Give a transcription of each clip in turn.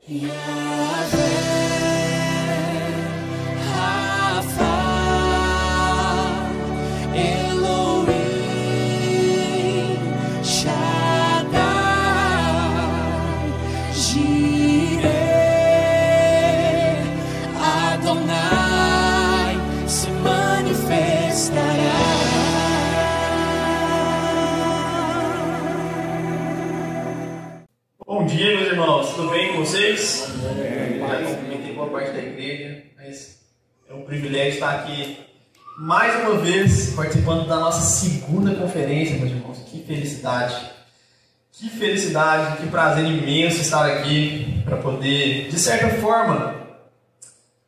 Bom dia, meus irmãos, tudo bem com vocês? Tem boa parte da igreja, mas é um privilégio estar aqui mais uma vez participando da nossa segunda conferência, meus irmãos. Que felicidade, que prazer imenso estar aqui para poder, de certa forma,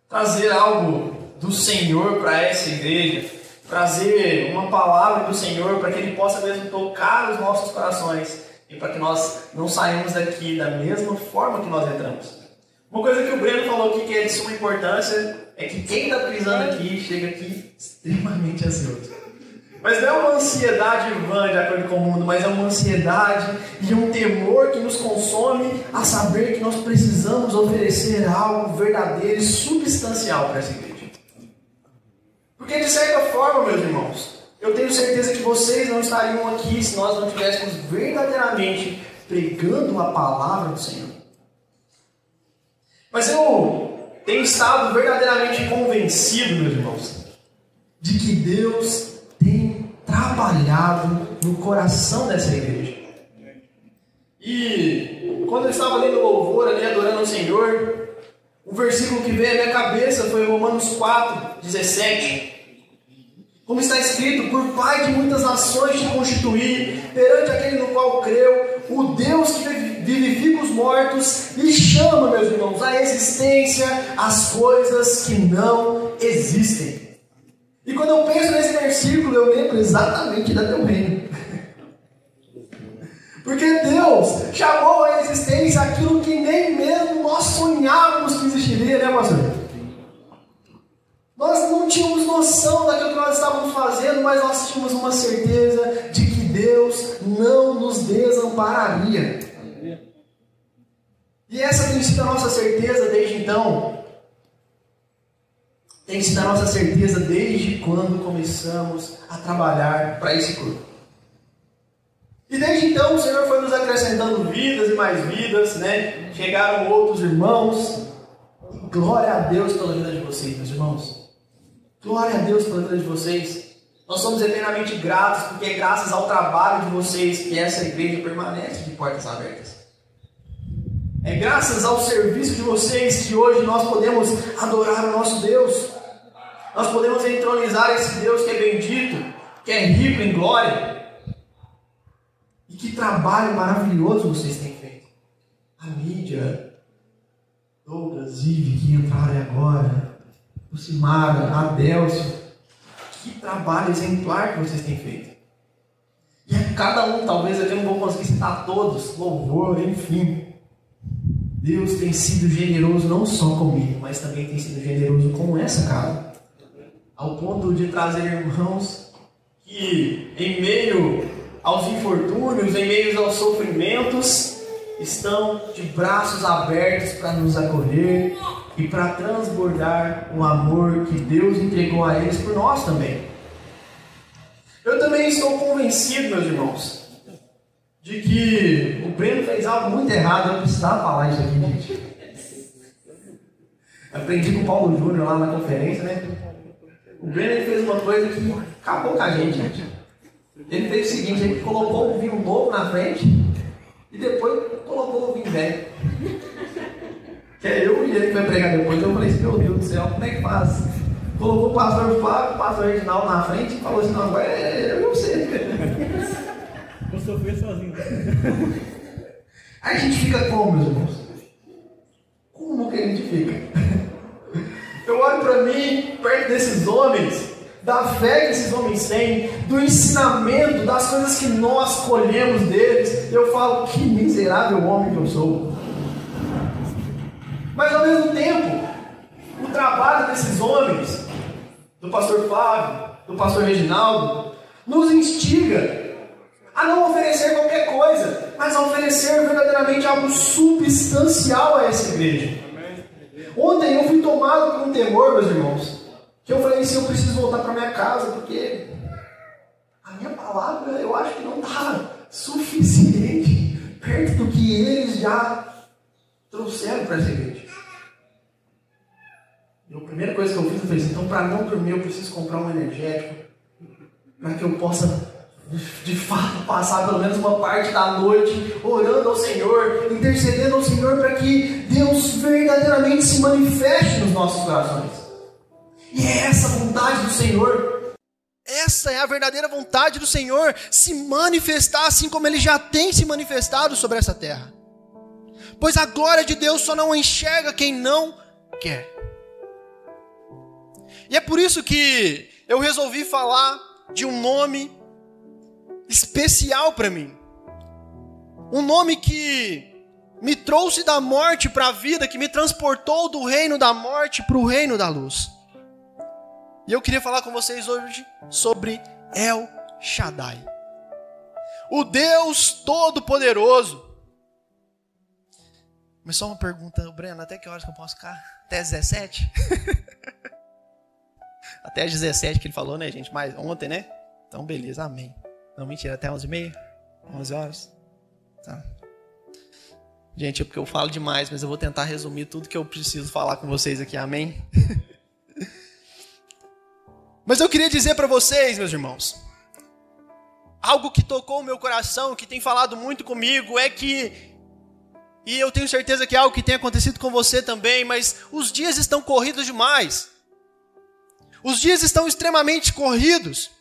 trazer algo do Senhor para essa igreja, trazer uma palavra do Senhor para que Ele possa mesmo tocar os nossos corações. E para que nós não saímos daqui da mesma forma que nós entramos. Uma coisa que o Breno falou aqui que é de suma importância é que quem está pisando aqui chega aqui extremamente ansioso. Mas não é uma ansiedade vã de acordo com o mundo, mas é uma ansiedade e um temor que nos consome a saber que nós precisamos oferecer algo verdadeiro e substancial para essa igreja. Porque de certa forma, meus irmãos, eu tenho certeza que vocês não estariam aqui se nós não estivéssemos verdadeiramente pregando a palavra do Senhor. Mas eu tenho estado verdadeiramente convencido, meus irmãos, de que Deus tem trabalhado no coração dessa igreja. E quando eu estava lendo o louvor ali, adorando ao Senhor, o versículo que veio à minha cabeça foi Romanos 4:17. Como está escrito, por Pai de muitas nações te constituí, perante aquele no qual creu, o Deus que vivifica os mortos e chama, meus irmãos, à existência as coisas que não existem. E quando eu penso nesse versículo, eu lembro exatamente da Teu Reino. Porque Deus chamou à existência aquilo que nem mesmo nós sonhávamos que existiria, né, pastor? Nós não tínhamos noção daquilo que nós estávamos fazendo, mas nós tínhamos uma certeza de que Deus não nos desampararia. E essa tem sido a nossa certeza desde então. Tem sido a nossa certeza desde quando começamos a trabalhar para esse corpo. E desde então o Senhor foi nos acrescentando vidas e mais vidas, né? Chegaram outros irmãos. Glória a Deus pela vida de vocês, meus irmãos. Glória a Deus pela vida de vocês. Nós somos eternamente gratos, porque é graças ao trabalho de vocês que essa igreja permanece de portas abertas. É graças ao serviço de vocês que hoje nós podemos adorar o nosso Deus. Nós podemos entronizar esse Deus que é bendito, que é rico em glória. E que trabalho maravilhoso vocês têm feito. A Lídia, Douglas, Ive, que entraram agora, o Simara, a Adélcio, que trabalho exemplar que vocês têm feito. E a cada um, talvez eu não vou conseguir citar todos, louvor, enfim. Deus tem sido generoso não só comigo, mas também tem sido generoso com essa casa. Ao ponto de trazer irmãos que, em meio aos infortúnios, em meio aos sofrimentos, estão de braços abertos para nos acolher e para transbordar o amor que Deus entregou a eles por nós também. Eu também estou convencido, meus irmãos, de que o Breno fez algo muito errado. Eu precisava falar isso aqui, gente. Aprendi com o Paulo Júnior lá na conferência, né? O Breno fez uma coisa que acabou com a gente. Ele fez o seguinte: ele colocou o vinho novo na frente e depois colocou o vinho velho. Que é eu e ele que vai pregar depois. Eu falei assim: meu Deus do céu, como é que faz? Colocou o pastor Flávio, o pastor Reginaldo na frente e falou assim: não, agora é eu e você. Eu sofri sozinho. Aí a gente fica como, meus irmãos? Como que a gente fica? Eu olho para mim, perto desses homens, da fé que esses homens têm, do ensinamento, das coisas que nós colhemos deles, eu falo: que miserável homem que eu sou. Mas ao mesmo tempo, o trabalho desses homens, do pastor Flávio, do pastor Reginaldo, nos instiga a não oferecer qualquer coisa, mas a oferecer verdadeiramente algo substancial a essa igreja. Ontem eu fui tomado por um temor, meus irmãos, que eu falei assim, eu preciso voltar para minha casa, porque a minha palavra eu acho que não está suficiente perto do que eles já trouxeram para essa igreja. E a primeira coisa que eu fiz, eu falei assim, então para não dormir eu preciso comprar um energético, para que eu possa de fato passar pelo menos uma parte da noite orando ao Senhor, intercedendo ao Senhor para que Deus verdadeiramente se manifeste nos nossos corações. E é essa a vontade do Senhor. Essa é a verdadeira vontade do Senhor, se manifestar assim como Ele já tem se manifestado sobre essa terra. Pois a glória de Deus só não enxerga quem não quer. E é por isso que eu resolvi falar de um nome especial para mim. Um nome que me trouxe da morte para a vida, que me transportou do reino da morte para o reino da luz. E eu queria falar com vocês hoje sobre El Shaddai, o Deus Todo-Poderoso. Mas só uma pergunta, Breno, até que horas que eu posso ficar? Até as 17? Até as 17 que ele falou, né, gente? Mas ontem, né? Então, beleza, amém. Não, mentira, até 11h30? 11 horas? Tá. Gente, é porque eu falo demais, mas eu vou tentar resumir tudo que eu preciso falar com vocês aqui, amém? Mas eu queria dizer para vocês, meus irmãos, algo que tocou o meu coração, que tem falado muito comigo, é que, e eu tenho certeza que é algo que tem acontecido com você também, mas os dias estão corridos demais. Os dias estão extremamente corridos.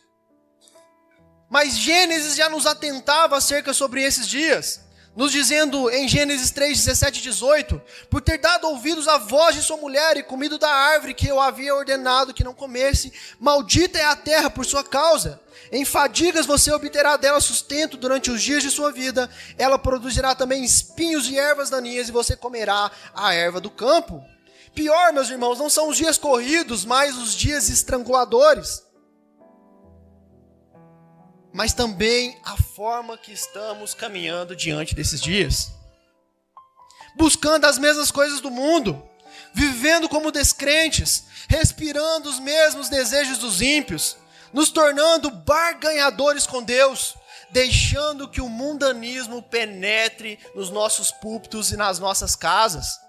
Mas Gênesis já nos atentava acerca sobre esses dias, nos dizendo em Gênesis 3, 17 e 18, por ter dado ouvidos à voz de sua mulher e comido da árvore que eu havia ordenado que não comesse, maldita é a terra por sua causa. Em fadigas você obterá dela sustento durante os dias de sua vida, ela produzirá também espinhos e ervas daninhas e você comerá a erva do campo. Pior, meus irmãos, não são os dias corridos, mas os dias estranguladores. Mas também a forma que estamos caminhando diante desses dias. Buscando as mesmas coisas do mundo, vivendo como descrentes, respirando os mesmos desejos dos ímpios, nos tornando barganhadores com Deus, deixando que o mundanismo penetre nos nossos púlpitos e nas nossas casas.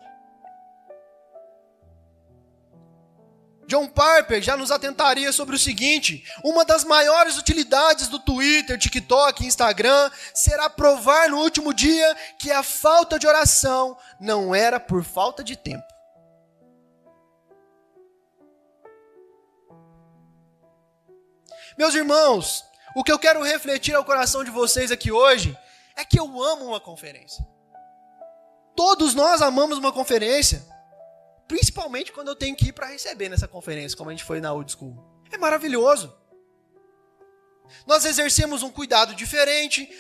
John Piper já nos atentaria sobre o seguinte: uma das maiores utilidades do Twitter, TikTok e Instagram será provar no último dia que a falta de oração não era por falta de tempo. Meus irmãos, o que eu quero refletir ao coração de vocês aqui hoje é que eu amo uma conferência. Todos nós amamos uma conferência. Principalmente quando eu tenho que ir para receber nessa conferência, como a gente foi na Old School. É maravilhoso. Nós exercemos um cuidado diferente,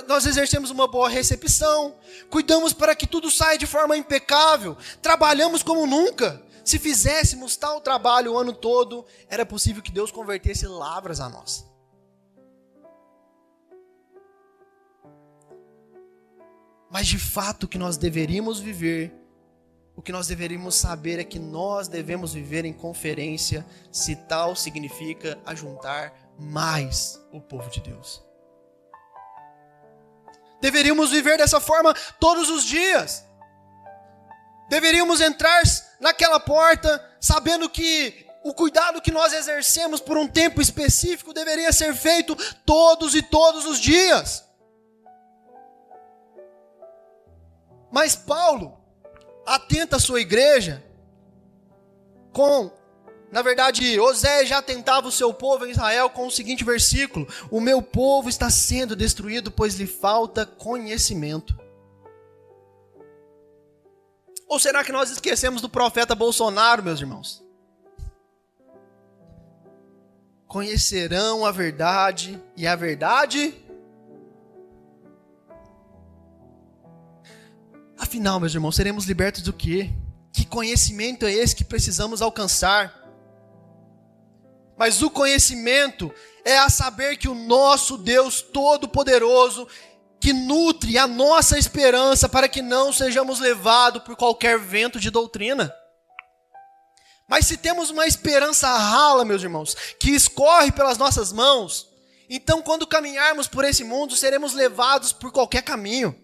nós exercemos uma boa recepção, cuidamos para que tudo saia de forma impecável, trabalhamos como nunca. Se fizéssemos tal trabalho o ano todo, era possível que Deus convertesse lavras a nós. Mas de fato o que nós deveríamos viver, o que nós deveríamos saber é que nós devemos viver em conferência, se tal significa ajuntar mais o povo de Deus. Deveríamos viver dessa forma todos os dias. Deveríamos entrar naquela porta sabendo que o cuidado que nós exercemos por um tempo específico deveria ser feito todos e todos os dias. Mas Paulo atenta a sua igreja na verdade, Osés já atentava o seu povo em Israel com o seguinte versículo: o meu povo está sendo destruído, pois lhe falta conhecimento. Ou será que nós esquecemos do profeta Bolsonaro, meus irmãos? Conhecerão a verdade, e a verdade... Afinal, meus irmãos, seremos libertos do quê? Que conhecimento é esse que precisamos alcançar? Mas o conhecimento é a saber que o nosso Deus Todo-Poderoso, que nutre a nossa esperança para que não sejamos levados por qualquer vento de doutrina. Mas se temos uma esperança rala, meus irmãos, que escorre pelas nossas mãos, então quando caminharmos por esse mundo, seremos levados por qualquer caminho.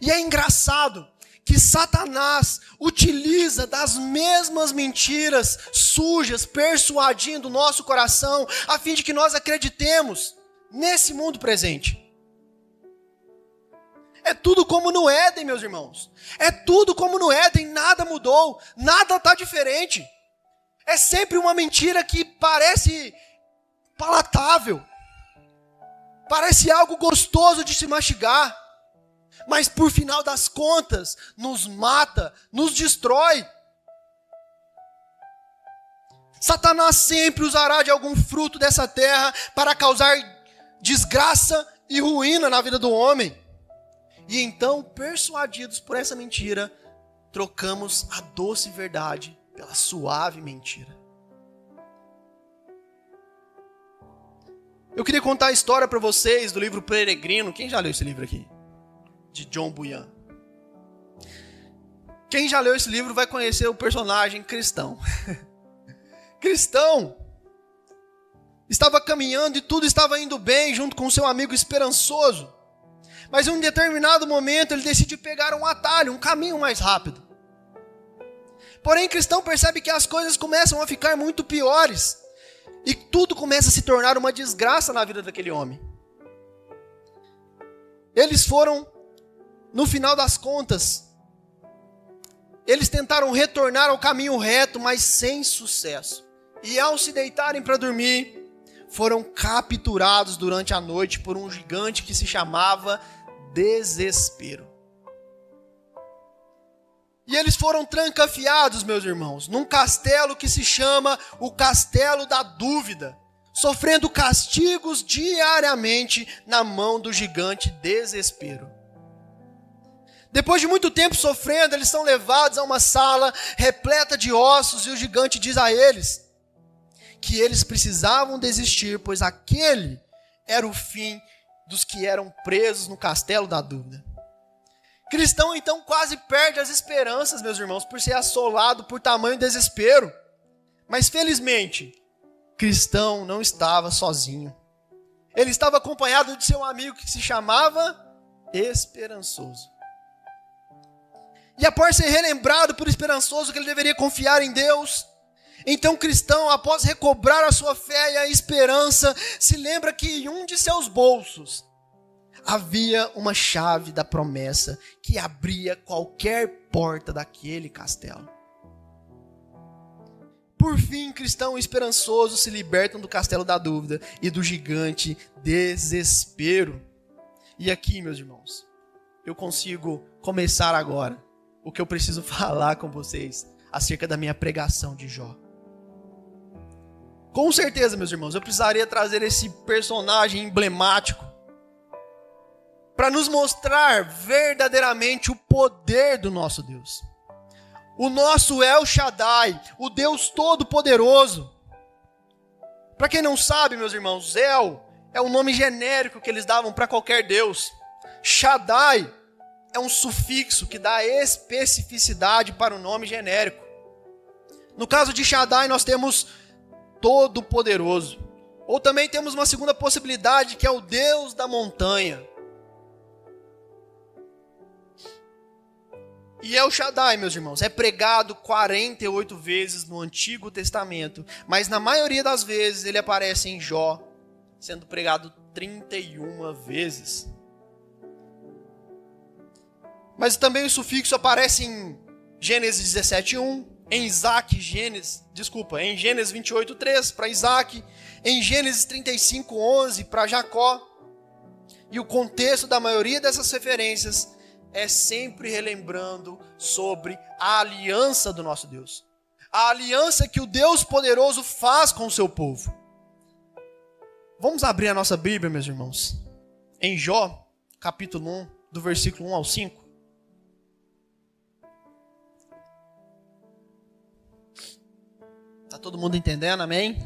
E é engraçado que Satanás utiliza das mesmas mentiras sujas, persuadindo o nosso coração, a fim de que nós acreditemos nesse mundo presente. É tudo como no Éden, meus irmãos. É tudo como no Éden, nada mudou, nada está diferente. É sempre uma mentira que parece palatável, parece algo gostoso de se mastigar, mas por final das contas, nos mata, nos destrói. Satanás sempre usará de algum fruto dessa terra para causar desgraça e ruína na vida do homem. E então, persuadidos por essa mentira, trocamos a doce verdade pela suave mentira. Eu queria contar a história para vocês do livro Peregrino. Quem já leu esse livro aqui? De John Bunyan. Quem já leu esse livro vai conhecer o personagem Cristão. Cristão estava caminhando e tudo estava indo bem junto com seu amigo Esperançoso. Mas em um determinado momento ele decide pegar um atalho, um caminho mais rápido. Porém, Cristão percebe que as coisas começam a ficar muito piores. E tudo começa a se tornar uma desgraça na vida daquele homem. Eles foram, no final das contas, eles tentaram retornar ao caminho reto, mas sem sucesso. E ao se deitarem para dormir, foram capturados durante a noite por um gigante que se chamava Desespero. E eles foram trancafiados, meus irmãos, num castelo que se chama o Castelo da Dúvida, sofrendo castigos diariamente na mão do gigante Desespero. Depois de muito tempo sofrendo, eles são levados a uma sala repleta de ossos e o gigante diz a eles que eles precisavam desistir, pois aquele era o fim dos que eram presos no Castelo da Dúvida. Cristão então quase perde as esperanças, meus irmãos, por ser assolado por tamanho desespero. Mas felizmente, Cristão não estava sozinho. Ele estava acompanhado de seu amigo que se chamava Esperançoso. E após ser relembrado por Esperançoso que ele deveria confiar em Deus, então Cristão, após recobrar a sua fé e a esperança, se lembra que em um de seus bolsos havia uma chave da promessa que abria qualquer porta daquele castelo. Por fim, Cristão e Esperançoso se libertam do Castelo da Dúvida e do gigante Desespero. E aqui, meus irmãos, eu consigo começar agora o que eu preciso falar com vocês acerca da minha pregação de Jó. Com certeza, meus irmãos, eu precisaria trazer esse personagem emblemático para nos mostrar verdadeiramente o poder do nosso Deus. O nosso El Shaddai, o Deus Todo-Poderoso. Para quem não sabe, meus irmãos, El é o nome genérico que eles davam para qualquer Deus. Shaddai é um sufixo que dá especificidade para o nome genérico. No caso de Shaddai, nós temos Todo-Poderoso. Ou também temos uma segunda possibilidade, que é o Deus da montanha. E El Shaddai, meus irmãos, é pregado 48 vezes no Antigo Testamento, mas na maioria das vezes ele aparece em Jó, sendo pregado 31 vezes. Mas também o sufixo aparece em Gênesis 17:1, em Gênesis 28:3 para Isaac, em Gênesis 35:11 para Jacó. E o contexto da maioria dessas referências é sempre relembrando sobre a aliança do nosso Deus. A aliança que o Deus poderoso faz com o seu povo. Vamos abrir a nossa Bíblia, meus irmãos, em Jó, capítulo 1, do versículo 1 ao 5. Está todo mundo entendendo, amém?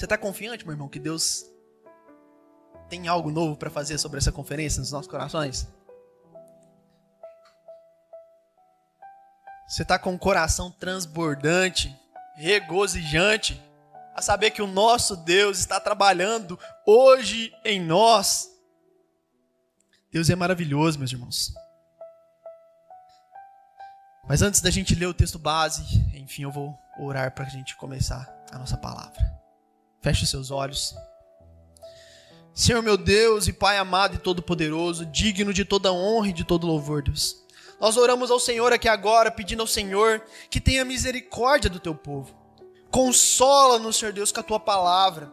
Você está confiante, meu irmão, que Deus tem algo novo para fazer sobre essa conferência nos nossos corações? Você está com o coração transbordante, regozijante, a saber que o nosso Deus está trabalhando hoje em nós? Deus é maravilhoso, meus irmãos. Mas antes da gente ler o texto base, enfim, eu vou orar para a gente começar a nossa palavra. Feche os seus olhos. Senhor meu Deus e Pai amado e todo-poderoso, digno de toda honra e de todo louvor, Deus. Nós oramos ao Senhor aqui agora, pedindo ao Senhor que tenha misericórdia do teu povo. Consola-nos, Senhor Deus, com a tua palavra.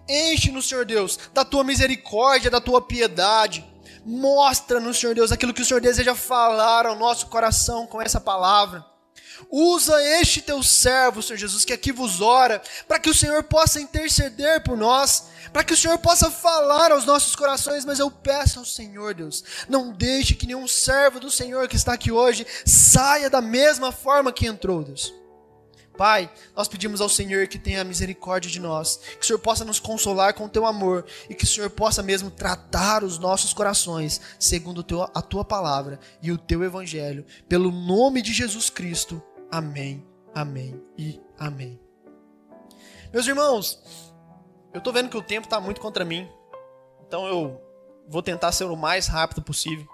Enche-nos, Senhor Deus, da tua misericórdia, da tua piedade. Mostra-nos, Senhor Deus, aquilo que o Senhor deseja falar ao nosso coração com essa palavra. Usa este teu servo, Senhor Jesus, que aqui vos ora, para que o Senhor possa interceder por nós, para que o Senhor possa falar aos nossos corações. Mas eu peço ao Senhor, Deus, não deixe que nenhum servo do Senhor que está aqui hoje saia da mesma forma que entrou, Deus. Pai, nós pedimos ao Senhor que tenha misericórdia de nós, que o Senhor possa nos consolar com o teu amor e que o Senhor possa mesmo tratar os nossos corações segundo a tua palavra e o teu evangelho, pelo nome de Jesus Cristo. Amém, amém e amém. Meus irmãos, eu estou vendo que o tempo está muito contra mim, então eu vou tentar ser o mais rápido possível.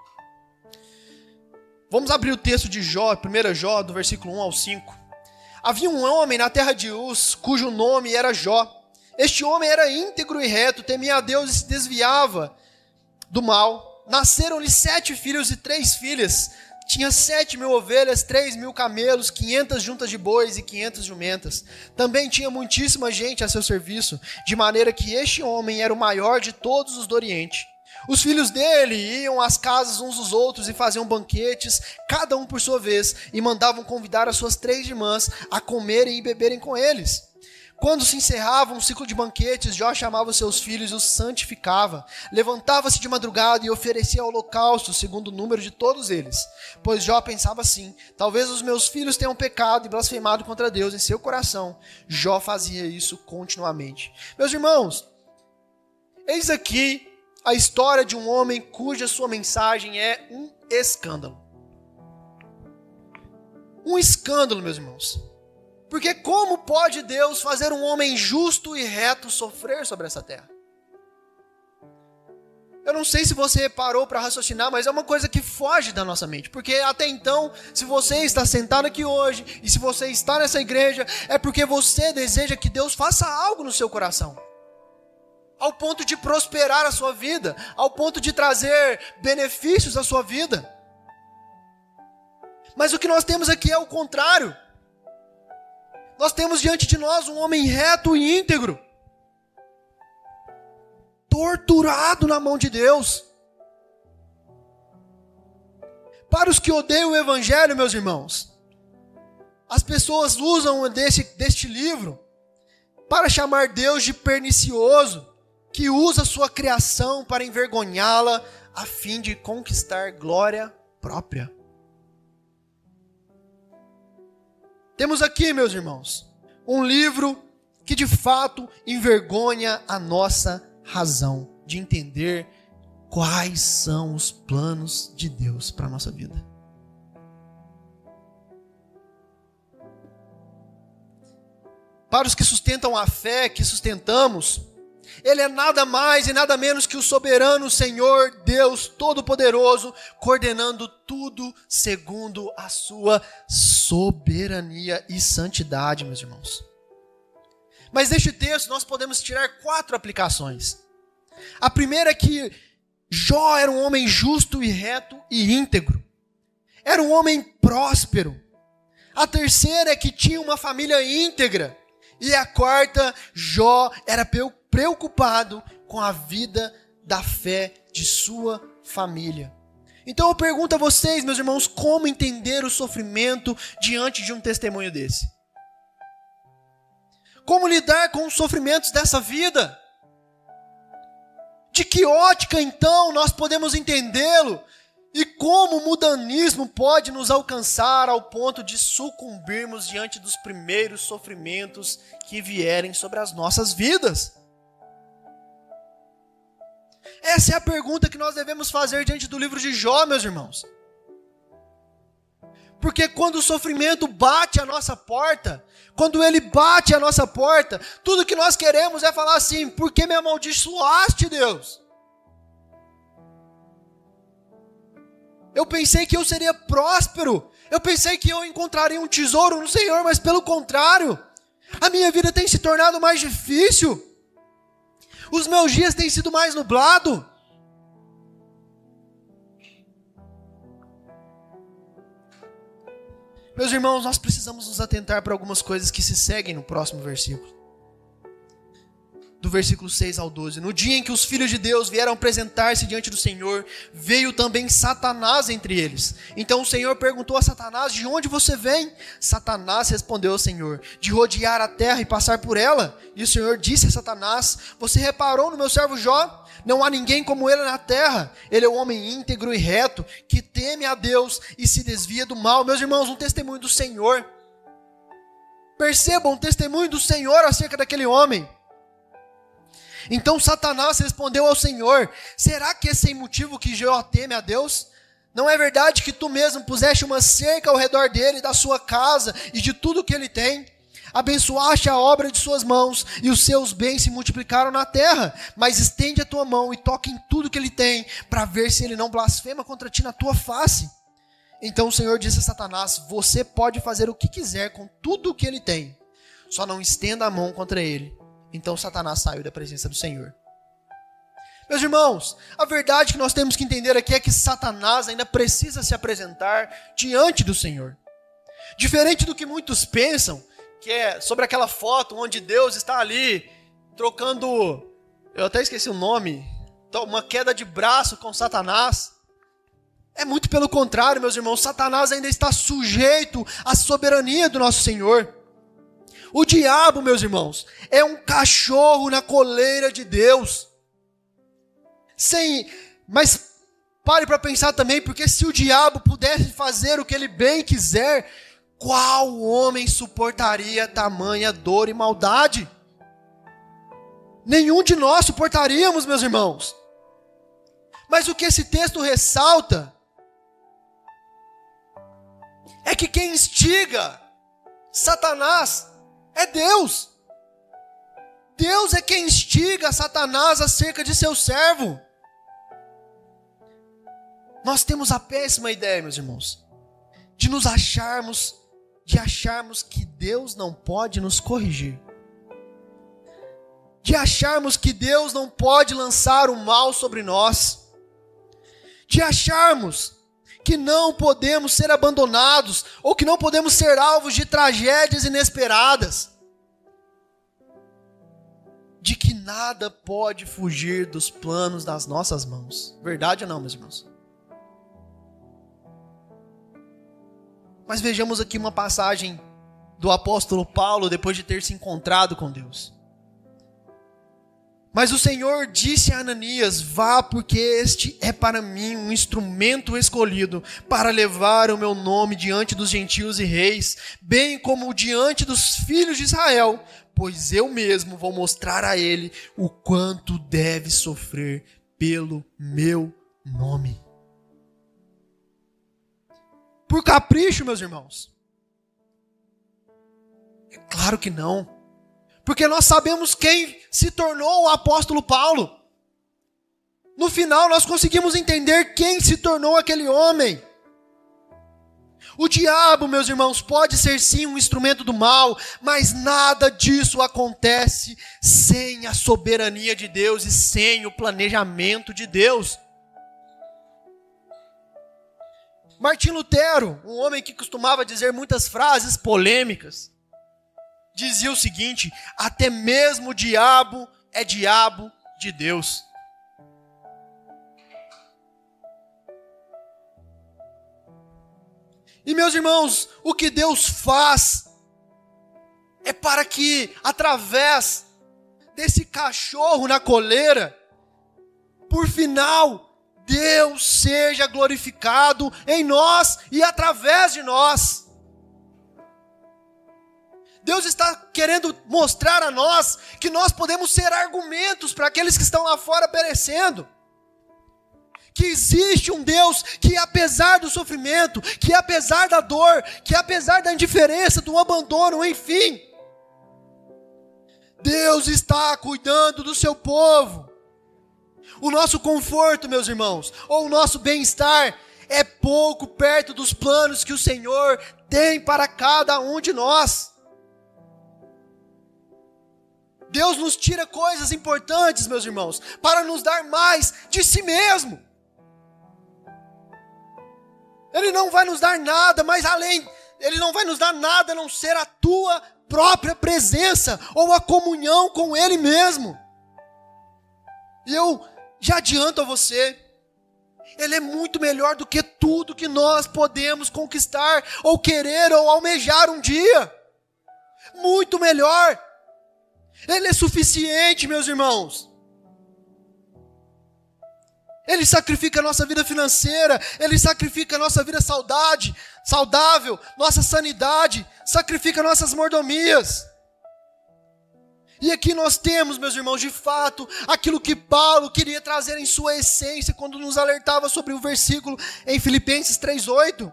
Vamos abrir o texto de Jó, 1 Jó, do versículo 1 ao 5. Havia um homem na terra de Uz, cujo nome era Jó. Este homem era íntegro e reto, temia a Deus e se desviava do mal. Nasceram-lhe 7 filhos e 3 filhas. Tinha 7.000 ovelhas, 3.000 camelos, 500 juntas de bois e 500 jumentas. Também tinha muitíssima gente a seu serviço, de maneira que este homem era o maior de todos os do Oriente. Os filhos dele iam às casas uns dos outros e faziam banquetes, cada um por sua vez, e mandavam convidar as suas 3 irmãs a comerem e beberem com eles. Quando se encerrava um ciclo de banquetes, Jó chamava os seus filhos e os santificava. Levantava-se de madrugada e oferecia holocausto, segundo o número de todos eles. Pois Jó pensava assim: talvez os meus filhos tenham pecado e blasfemado contra Deus em seu coração. Jó fazia isso continuamente. Meus irmãos, eis aqui a história de um homem cuja sua mensagem é um escândalo. Um escândalo, meus irmãos. Porque como pode Deus fazer um homem justo e reto sofrer sobre essa terra? Eu não sei se você parou para raciocinar, mas é uma coisa que foge da nossa mente. Porque até então, se você está sentado aqui hoje, e se você está nessa igreja, é porque você deseja que Deus faça algo no seu coração. Ao ponto de prosperar a sua vida, ao ponto de trazer benefícios à sua vida. Mas o que nós temos aqui é o contrário. Nós temos diante de nós um homem reto e íntegro, torturado na mão de Deus. Para os que odeiam o evangelho, meus irmãos, as pessoas usam deste livro para chamar Deus de pernicioso, que usa sua criação para envergonhá-la a fim de conquistar glória própria. Temos aqui, meus irmãos, um livro que de fato envergonha a nossa razão de entender quais são os planos de Deus para a nossa vida. Para os que sustentam a fé que sustentamos, Ele é nada mais e nada menos que o soberano Senhor, Deus Todo-Poderoso, coordenando tudo segundo a sua soberania e santidade, meus irmãos. Mas deste texto nós podemos tirar 4 aplicações. A primeira é que Jó era um homem justo e reto e íntegro. Era um homem próspero. A terceira é que tinha uma família íntegra. E a quarta, Jó era preocupado com a vida da fé de sua família. Então eu pergunto a vocês, meus irmãos, como entender o sofrimento diante de um testemunho desse? Como lidar com os sofrimentos dessa vida? De que ótica, então, nós podemos entendê-lo E como o mundanismo pode nos alcançar ao ponto de sucumbirmos diante dos primeiros sofrimentos que vierem sobre as nossas vidas? Essa é a pergunta que nós devemos fazer diante do livro de Jó, meus irmãos. Porque quando o sofrimento bate a nossa porta, quando ele bate a nossa porta, tudo que nós queremos é falar assim: por que me amaldiçoaste, Deus? Eu pensei que eu seria próspero, eu pensei que eu encontraria um tesouro no Senhor, mas pelo contrário, a minha vida tem se tornado mais difícil, os meus dias têm sido mais nublados. Meus irmãos, nós precisamos nos atentar para algumas coisas que se seguem no próximo versículo. Do versículo 6 ao 12. No dia em que os filhos de Deus vieram apresentar-se diante do Senhor, veio também Satanás entre eles. Então o Senhor perguntou a Satanás: de onde você vem? Satanás respondeu ao Senhor: de rodear a terra e passar por ela. E o Senhor disse a Satanás: você reparou no meu servo Jó? Não há ninguém como ele na terra. Ele é um homem íntegro e reto, que teme a Deus e se desvia do mal. Meus irmãos, um testemunho do Senhor. Percebam um testemunho do Senhor acerca daquele homem. Então Satanás respondeu ao Senhor: será que é sem motivo que Jó teme a Deus? Não é verdade que tu mesmo puseste uma cerca ao redor dele, da sua casa e de tudo que ele tem? Abençoaste a obra de suas mãos, e os seus bens se multiplicaram na terra. Mas estende a tua mão e toca em tudo que ele tem, para ver se ele não blasfema contra ti na tua face. Então o Senhor disse a Satanás: você pode fazer o que quiser com tudo o que ele tem, só não estenda a mão contra ele. Então Satanás saiu da presença do Senhor. Meus irmãos, a verdade que nós temos que entender aqui é que Satanás ainda precisa se apresentar diante do Senhor. Diferente do que muitos pensam, que é sobre aquela foto onde Deus está ali trocando, eu até esqueci o nome, uma queda de braço com Satanás. É muito pelo contrário, meus irmãos. Satanás ainda está sujeito à soberania do nosso Senhor. O diabo, meus irmãos, é um cachorro na coleira de Deus. Mas pare para pensar também, porque se o diabo pudesse fazer o que ele bem quiser, qual homem suportaria tamanha dor e maldade? Nenhum de nós suportaríamos, meus irmãos. Mas o que esse texto ressalta é que quem instiga Satanás é Deus. Deus é quem instiga Satanás acerca de seu servo. Nós temos a péssima ideia, meus irmãos, de acharmos que Deus não pode nos corrigir. De acharmos que Deus não pode lançar o mal sobre nós. De acharmos que não podemos ser abandonados, ou que não podemos ser alvos de tragédias inesperadas. De que nada pode fugir dos planos das nossas mãos. Verdade ou não, meus irmãos? Mas vejamos aqui uma passagem do apóstolo Paulo, depois de ter se encontrado com Deus. Mas o Senhor disse a Ananias: vá, porque este é para mim um instrumento escolhido para levar o meu nome diante dos gentios e reis, bem como diante dos filhos de Israel, pois eu mesmo vou mostrar a ele o quanto deve sofrer pelo meu nome. Por capricho, meus irmãos? É claro que não. Porque nós sabemos quem se tornou o apóstolo Paulo. No final nós conseguimos entender quem se tornou aquele homem. O diabo, meus irmãos, pode ser sim um instrumento do mal, mas nada disso acontece sem a soberania de Deus e sem o planejamento de Deus. Martim Lutero, um homem que costumava dizer muitas frases polêmicas, dizia o seguinte: até mesmo o diabo é diabo de Deus. E meus irmãos, o que Deus faz é para que, através desse cachorro na coleira, por final, Deus seja glorificado em nós e através de nós. Deus está querendo mostrar a nós que nós podemos ser argumentos para aqueles que estão lá fora perecendo. Que existe um Deus que, apesar do sofrimento, que apesar da dor, que apesar da indiferença, do abandono, enfim, Deus está cuidando do seu povo. O nosso conforto, meus irmãos, ou o nosso bem-estar é pouco perto dos planos que o Senhor tem para cada um de nós. Deus nos tira coisas importantes, meus irmãos, para nos dar mais de si mesmo. Ele não vai nos dar nada, mas Ele não vai nos dar nada a não ser a tua própria presença, ou a comunhão com Ele mesmo. E eu já adianto a você, Ele é muito melhor do que tudo que nós podemos conquistar, ou querer, ou almejar um dia. Muito melhor. Ele é suficiente, meus irmãos. Ele sacrifica a nossa vida financeira, Ele sacrifica a nossa vida saudável, nossa sanidade, sacrifica nossas mordomias. E aqui nós temos, meus irmãos, de fato, aquilo que Paulo queria trazer em sua essência, quando nos alertava sobre o versículo em Filipenses 3:8.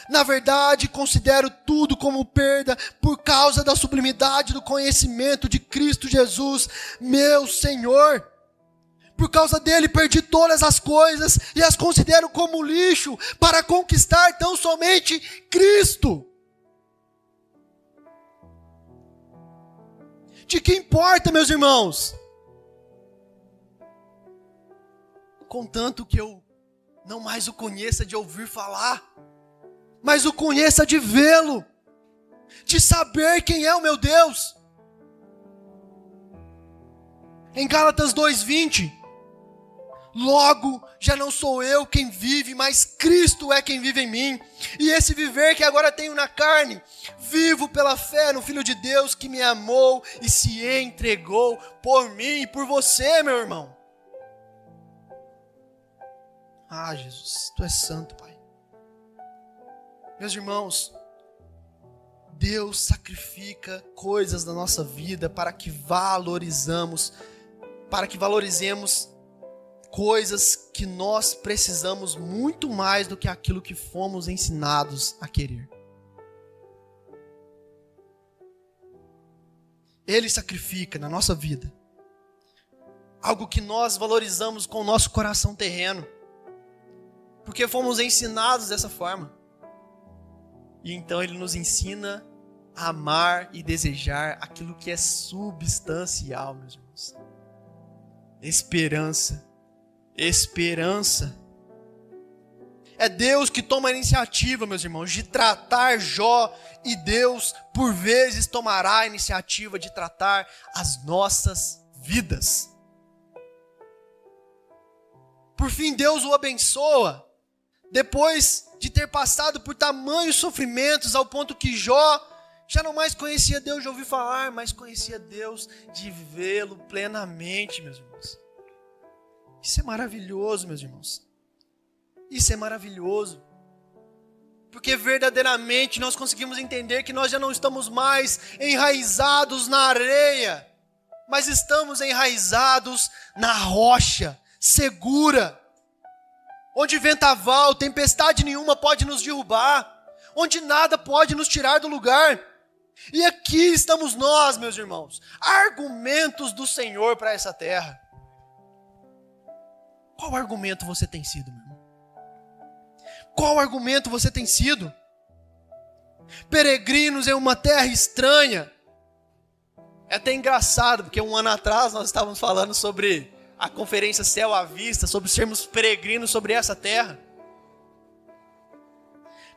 Na verdade, considero tudo como perda por causa da sublimidade do conhecimento de Cristo Jesus, meu Senhor. Por causa dele perdi todas as coisas e as considero como lixo para conquistar tão somente Cristo. De que importa, meus irmãos? Contanto que eu não mais o conheça de ouvir falar, mas o conheça de vê-lo, de saber quem é o meu Deus. Em Gálatas 2:20, logo já não sou eu quem vive, mas Cristo é quem vive em mim. E esse viver que agora tenho na carne, vivo pela fé no Filho de Deus que me amou e se entregou por mim e por você, meu irmão. Ah, Jesus, Tu és santo, Pai. Meus irmãos, Deus sacrifica coisas da nossa vida para que valorizemos coisas que nós precisamos muito mais do que aquilo que fomos ensinados a querer. Ele sacrifica na nossa vida algo que nós valorizamos com o nosso coração terreno, porque fomos ensinados dessa forma. E então Ele nos ensina a amar e desejar aquilo que é substancial, meus irmãos. Esperança. Esperança. É Deus que toma a iniciativa, meus irmãos, de tratar Jó, e Deus, por vezes, tomará a iniciativa de tratar as nossas vidas. Por fim, Deus o abençoa, depois de ter passado por tamanhos sofrimentos, ao ponto que Jó já não mais conhecia Deus de ouvir falar, mas conhecia Deus de vê-lo plenamente, meus irmãos. Isso é maravilhoso, meus irmãos. Isso é maravilhoso. Porque verdadeiramente nós conseguimos entender que nós já não estamos mais enraizados na areia, mas estamos enraizados na rocha segura, onde vendaval, tempestade nenhuma pode nos derrubar, onde nada pode nos tirar do lugar. E aqui estamos nós, meus irmãos, argumentos do Senhor para essa terra. Qual argumento você tem sido, meu irmão? Qual argumento você tem sido? Peregrinos em uma terra estranha. É até engraçado, porque um ano atrás nós estávamos falando sobre a conferência Céu à Vista, sobre sermos peregrinos sobre essa terra.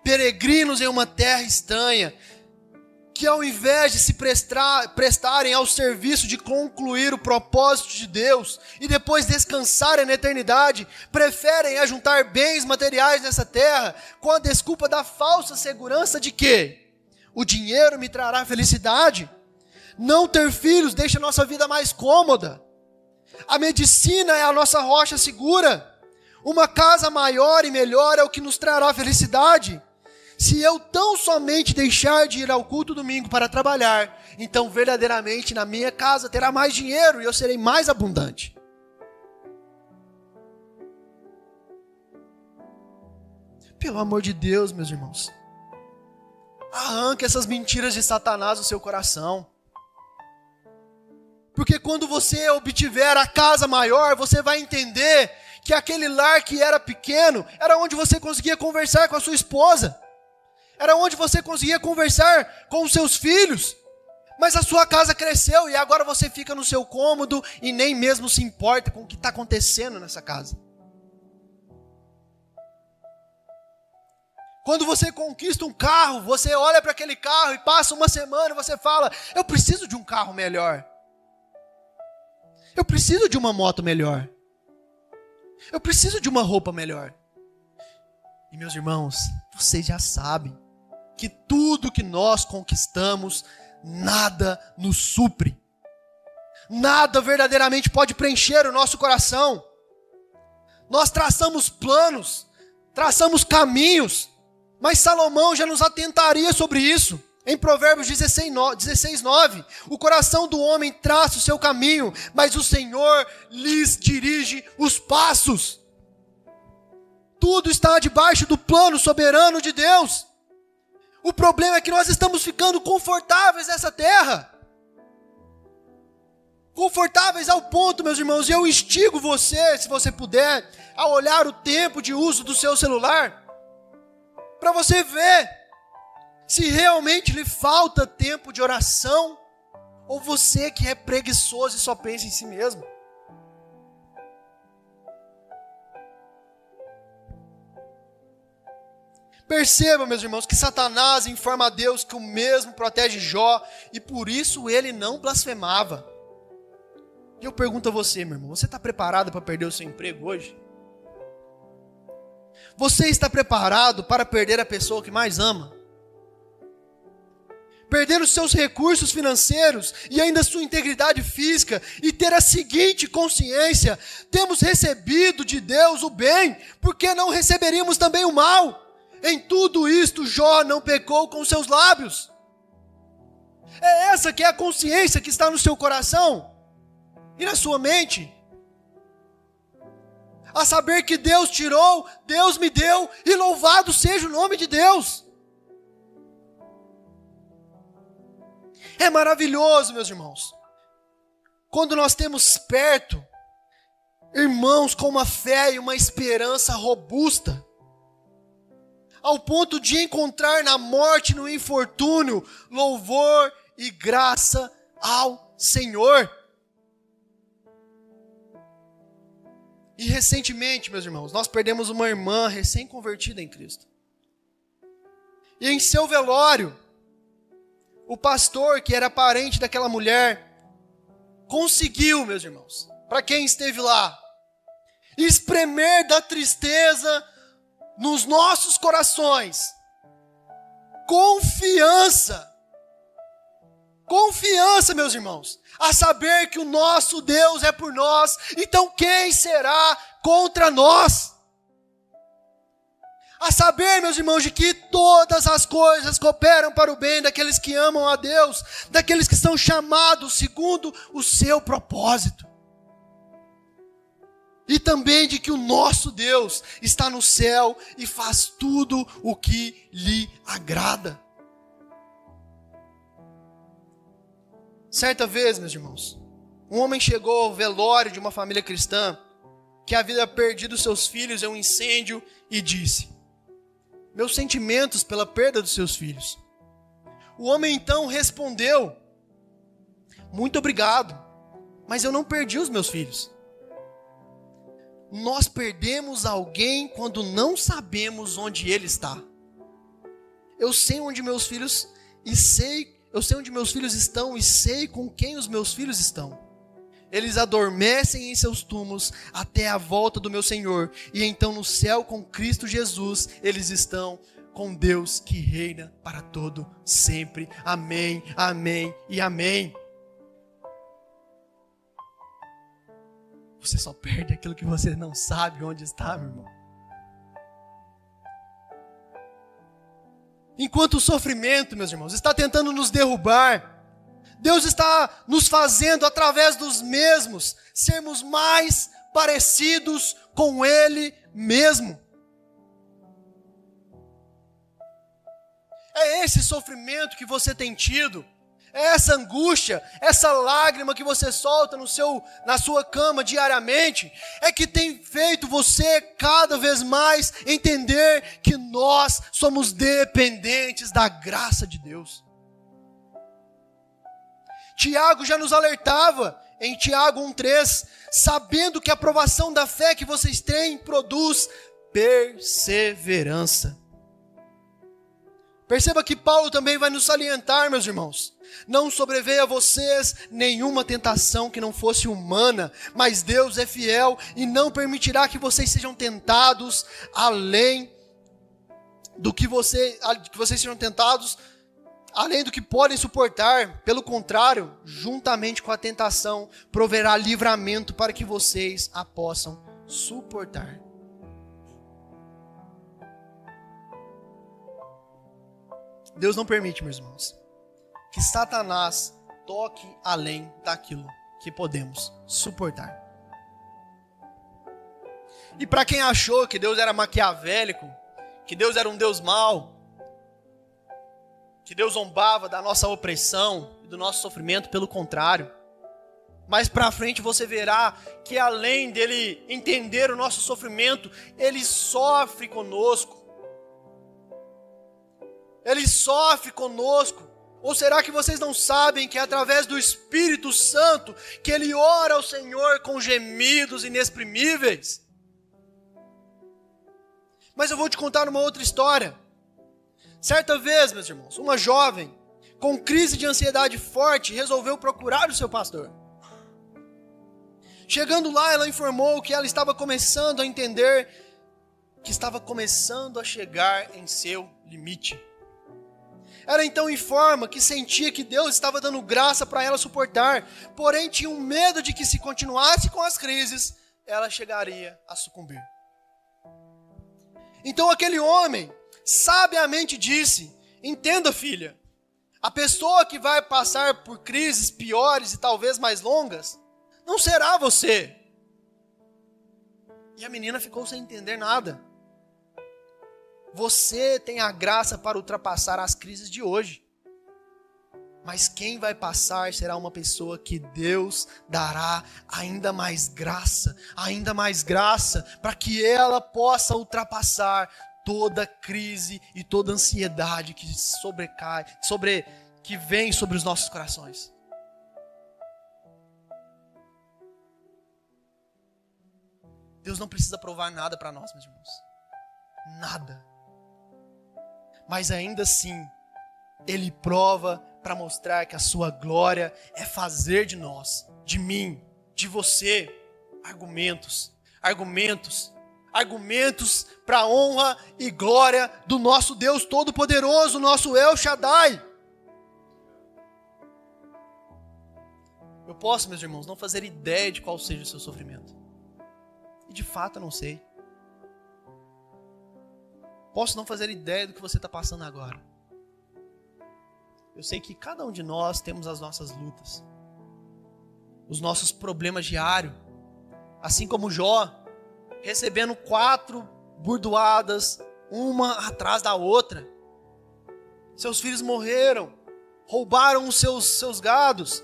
Peregrinos em uma terra estranha, que ao invés de se prestarem ao serviço de concluir o propósito de Deus e depois descansarem na eternidade, preferem ajuntar bens materiais nessa terra com a desculpa da falsa segurança de que o dinheiro me trará felicidade. Não ter filhos deixa a nossa vida mais cômoda. A medicina é a nossa rocha segura. Uma casa maior e melhor é o que nos trará felicidade. Se eu tão somente deixar de ir ao culto domingo para trabalhar, então verdadeiramente na minha casa terá mais dinheiro e eu serei mais abundante. Pelo amor de Deus, meus irmãos, arranque essas mentiras de Satanás do seu coração. Porque quando você obtiver a casa maior, você vai entender que aquele lar que era pequeno, era onde você conseguia conversar com a sua esposa. Era onde você conseguia conversar com os seus filhos. Mas a sua casa cresceu e agora você fica no seu cômodo e nem mesmo se importa com o que está acontecendo nessa casa. Quando você conquista um carro, você olha para aquele carro e passa uma semana e você fala: eu preciso de um carro melhor. Eu preciso de uma moto melhor. Eu preciso de uma roupa melhor. E meus irmãos, vocês já sabem que tudo que nós conquistamos, nada nos supre. Nada verdadeiramente pode preencher o nosso coração. Nós traçamos planos, traçamos caminhos, mas Salomão já nos atentaria sobre isso. Em Provérbios 16:9, o coração do homem traça o seu caminho, mas o Senhor lhes dirige os passos. Tudo está debaixo do plano soberano de Deus. O problema é que nós estamos ficando confortáveis nessa terra. Confortáveis ao ponto, meus irmãos, e eu instigo você, se você puder, a olhar o tempo de uso do seu celular, para você ver se realmente lhe falta tempo de oração, ou você que é preguiçoso e só pensa em si mesmo. Percebam, meus irmãos, que Satanás informa a Deus que o mesmo protege Jó, e por isso ele não blasfemava. E eu pergunto a você, meu irmão, você está preparado para perder o seu emprego hoje? Você está preparado para perder a pessoa que mais ama? Perder os seus recursos financeiros e ainda a sua integridade física e ter a seguinte consciência: temos recebido de Deus o bem, por que não receberíamos também o mal? Em tudo isto Jó não pecou com seus lábios. É essa que é a consciência que está no seu coração e na sua mente. A saber que Deus tirou, Deus me deu, e louvado seja o nome de Deus. É maravilhoso, meus irmãos, quando nós temos perto irmãos com uma fé e uma esperança robusta, ao ponto de encontrar na morte e no infortúnio louvor e graça ao Senhor. E recentemente, meus irmãos, nós perdemos uma irmã recém-convertida em Cristo. E em seu velório, o pastor, que era parente daquela mulher, conseguiu, meus irmãos, para quem esteve lá, espremer da tristeza nos nossos corações confiança, meus irmãos, a saber que o nosso Deus é por nós, então quem será contra nós? A saber, meus irmãos, de que todas as coisas cooperam para o bem daqueles que amam a Deus, daqueles que são chamados segundo o seu propósito. E também de que o nosso Deus está no céu e faz tudo o que lhe agrada. Certa vez, meus irmãos, um homem chegou ao velório de uma família cristã que havia perdido seus filhos em um incêndio e disse: meus sentimentos pela perda dos seus filhos. O homem então respondeu: muito obrigado, mas eu não perdi os meus filhos. Nós perdemos alguém quando não sabemos onde ele está. Eu sei onde meus filhos estão e sei com quem os meus filhos estão. Eles adormecem em seus túmulos até a volta do meu Senhor, e então no céu com Cristo Jesus eles estão com Deus que reina para todo sempre. Amém, amém e amém. você só perde aquilo que você não sabe onde está, meu irmão. Enquanto o sofrimento, meus irmãos, está tentando nos derrubar, Deus está nos fazendo, através dos mesmos, sermos mais parecidos com Ele mesmo. É esse sofrimento que você tem tido, é essa angústia, essa lágrima que você solta na sua cama diariamente, é que tem feito você cada vez mais entender que nós somos dependentes da graça de Deus. Tiago já nos alertava em Tiago 1,3, sabendo que a provação da fé que vocês têm produz perseverança. Perceba que Paulo também vai nos salientar, meus irmãos. Não sobreveio a vocês nenhuma tentação que não fosse humana, mas Deus é fiel e não permitirá que vocês sejam tentados além do que vocês sejam tentados, além do que podem suportar. Pelo contrário, juntamente com a tentação, proverá livramento para que vocês a possam suportar. Deus não permite, meus irmãos, que Satanás toque além daquilo que podemos suportar. E para quem achou que Deus era maquiavélico, que Deus era um Deus mau, que Deus zombava da nossa opressão e do nosso sofrimento, pelo contrário. Mais para frente você verá que além dele entender o nosso sofrimento, ele sofre conosco. Ele sofre conosco. Ou será que vocês não sabem que é através do Espírito Santo que ele ora ao Senhor com gemidos inexprimíveis? Mas eu vou te contar uma outra história. Certa vez, meus irmãos, uma jovem com crise de ansiedade forte resolveu procurar o seu pastor. Chegando lá, ela informou que ela estava começando a entender que estava começando a chegar em seu limite. Ela então informa que sentia que Deus estava dando graça para ela suportar, porém tinha um medo de que se continuasse com as crises, ela chegaria a sucumbir. Então aquele homem sabiamente disse: entenda, filha, a pessoa que vai passar por crises piores e talvez mais longas, não será você. E a menina ficou sem entender nada. Você tem a graça para ultrapassar as crises de hoje. Mas quem vai passar será uma pessoa que Deus dará ainda mais graça, para que ela possa ultrapassar toda crise e toda ansiedade que que vem sobre os nossos corações. Deus não precisa provar nada para nós, meus irmãos. Nada. Mas ainda assim, Ele prova para mostrar que a sua glória é fazer de nós, de mim, de você, argumentos para a honra e glória do nosso Deus Todo-Poderoso, nosso El Shaddai. Eu posso, meus irmãos, não fazer ideia de qual seja o seu sofrimento. E de fato eu não sei. Posso não fazer ideia do que você está passando agora. Eu sei que cada um de nós temos as nossas lutas, os nossos problemas diários. Assim como Jó, recebendo 4 burdoadas, uma atrás da outra. Seus filhos morreram, roubaram os seus gados.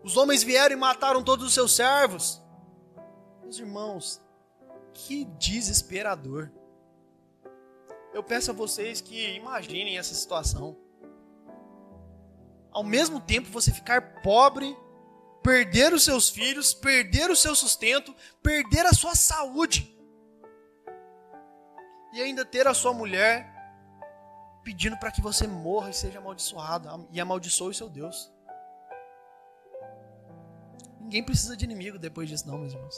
Os homens vieram e mataram todos os seus servos. Meus irmãos, que desesperador. Eu peço a vocês que imaginem essa situação. Ao mesmo tempo você ficar pobre, perder os seus filhos, perder o seu sustento, perder a sua saúde. E ainda ter a sua mulher pedindo para que você morra e seja amaldiçoado, e amaldiçoe o seu Deus. Ninguém precisa de inimigo depois disso não, meus irmãos.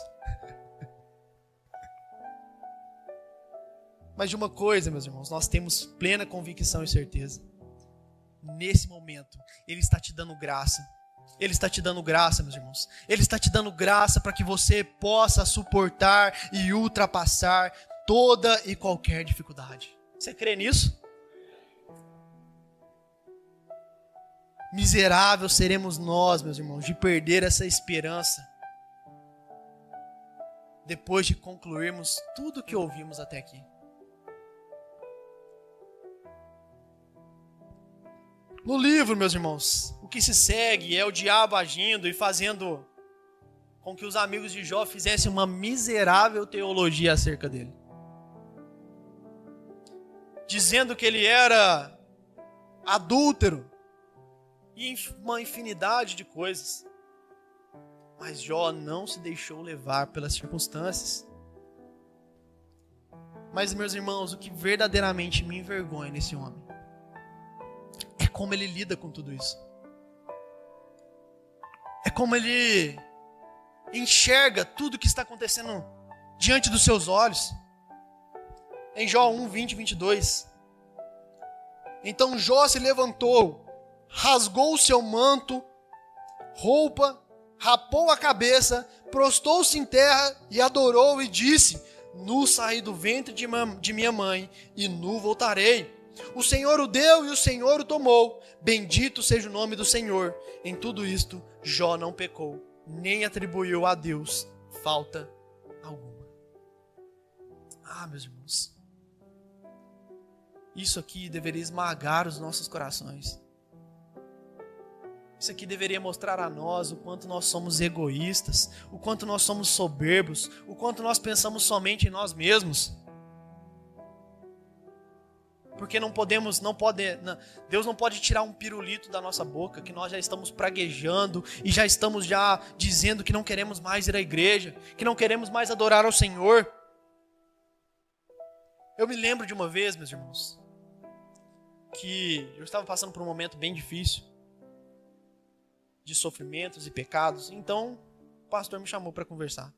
Mas de uma coisa, meus irmãos, nós temos plena convicção e certeza. Nesse momento, Ele está te dando graça. Ele está te dando graça, meus irmãos. Ele está te dando graça para que você possa suportar e ultrapassar toda e qualquer dificuldade. Você crê nisso? Miserável seremos nós, meus irmãos, de perder essa esperança depois de concluirmos tudo o que ouvimos até aqui. No livro, meus irmãos, o que se segue é o diabo agindo e fazendo com que os amigos de Jó fizessem uma miserável teologia acerca dele. Dizendo que ele era adúltero e uma infinidade de coisas. Mas Jó não se deixou levar pelas circunstâncias. Mas, meus irmãos, o que verdadeiramente me envergonha nesse homem é como ele lida com tudo isso. É como ele enxerga tudo que está acontecendo diante dos seus olhos. Em Jó 1, 20 e 22. Então Jó se levantou, rasgou o seu manto, roupa, rapou a cabeça, prostou-se em terra e adorou e disse: nu saí do ventre de minha mãe e nu voltarei. O Senhor o deu e o Senhor o tomou. Bendito seja o nome do Senhor. Em tudo isto, Jó não pecou, nem atribuiu a Deus falta alguma. Meus irmãos, isso aqui deveria esmagar os nossos corações. Isso aqui deveria mostrar a nós o quanto nós somos egoístas, o quanto nós somos soberbos, o quanto nós pensamos somente em nós mesmos. Porque Deus não pode tirar um pirulito da nossa boca, que nós já estamos praguejando e já estamos já dizendo que não queremos mais ir à igreja, que não queremos mais adorar ao Senhor. Eu me lembro de uma vez, meus irmãos, que eu estava passando por um momento bem difícil, de sofrimentos e pecados. Então, o pastor me chamou para conversar.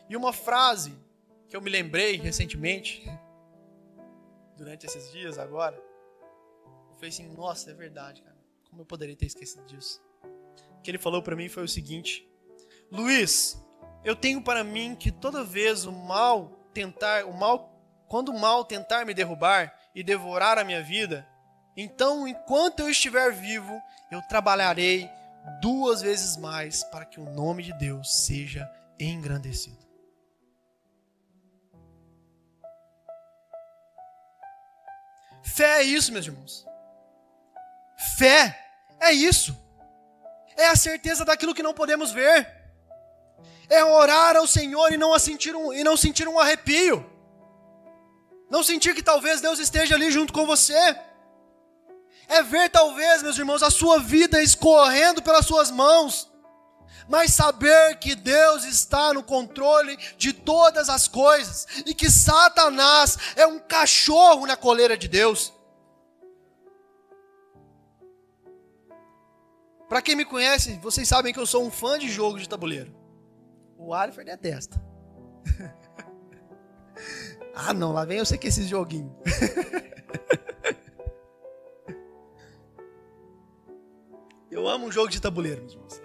E uma frase que eu me lembrei recentemente, durante esses dias agora, eu falei assim: nossa, é verdade, cara. Como eu poderia ter esquecido disso? O que ele falou para mim foi o seguinte: Luiz, eu tenho para mim que toda vez quando o mal tentar me derrubar e devorar a minha vida, então, enquanto eu estiver vivo, eu trabalharei 2 vezes mais para que o nome de Deus seja engrandecido. Fé é isso, meus irmãos. Fé é isso. É a certeza daquilo que não podemos ver. É orar ao Senhor e não sentir um arrepio. Não sentir que talvez Deus esteja ali junto com você. É ver talvez, meus irmãos, a sua vida escorrendo pelas suas mãos, mas saber que Deus está no controle de todas as coisas e que Satanás é um cachorro na coleira de Deus. Para quem me conhece, vocês sabem que eu sou um fã de jogo de tabuleiro. O Alifer detesta. Não, lá vem eu sei que esses joguinhos. Eu amo um jogo de tabuleiro, meus irmãos.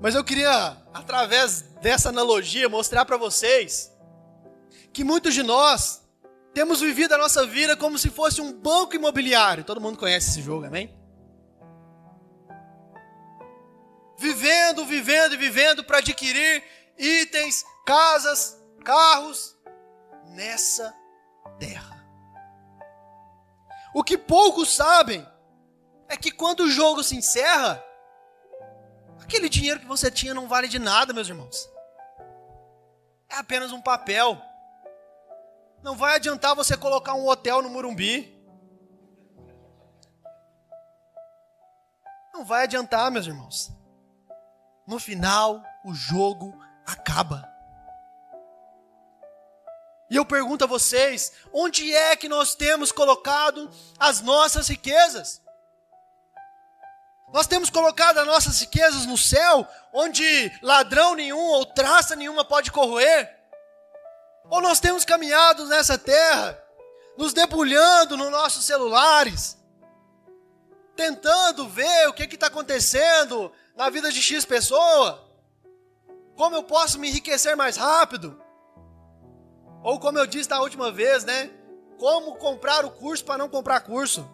Mas eu queria, através dessa analogia, mostrar para vocês que muitos de nós temos vivido a nossa vida como se fosse um banco imobiliário. Todo mundo conhece esse jogo, amém? Vivendo para adquirir itens, casas, carros nessa terra. O que poucos sabem é que quando o jogo se encerra, aquele dinheiro que você tinha não vale de nada, meus irmãos. É apenas um papel. Não vai adiantar você colocar um hotel no Morumbi. Não vai adiantar, meus irmãos. No final, o jogo acaba. E eu pergunto a vocês, onde é que nós temos colocado as nossas riquezas? Nós temos colocado as nossas riquezas no céu, onde ladrão nenhum ou traça nenhuma pode corroer? Ou nós temos caminhado nessa terra, nos debulhando nos nossos celulares, tentando ver o que está acontecendo na vida de X pessoa, como eu posso me enriquecer mais rápido, ou como eu disse da última vez, né? Como comprar o curso para não comprar curso.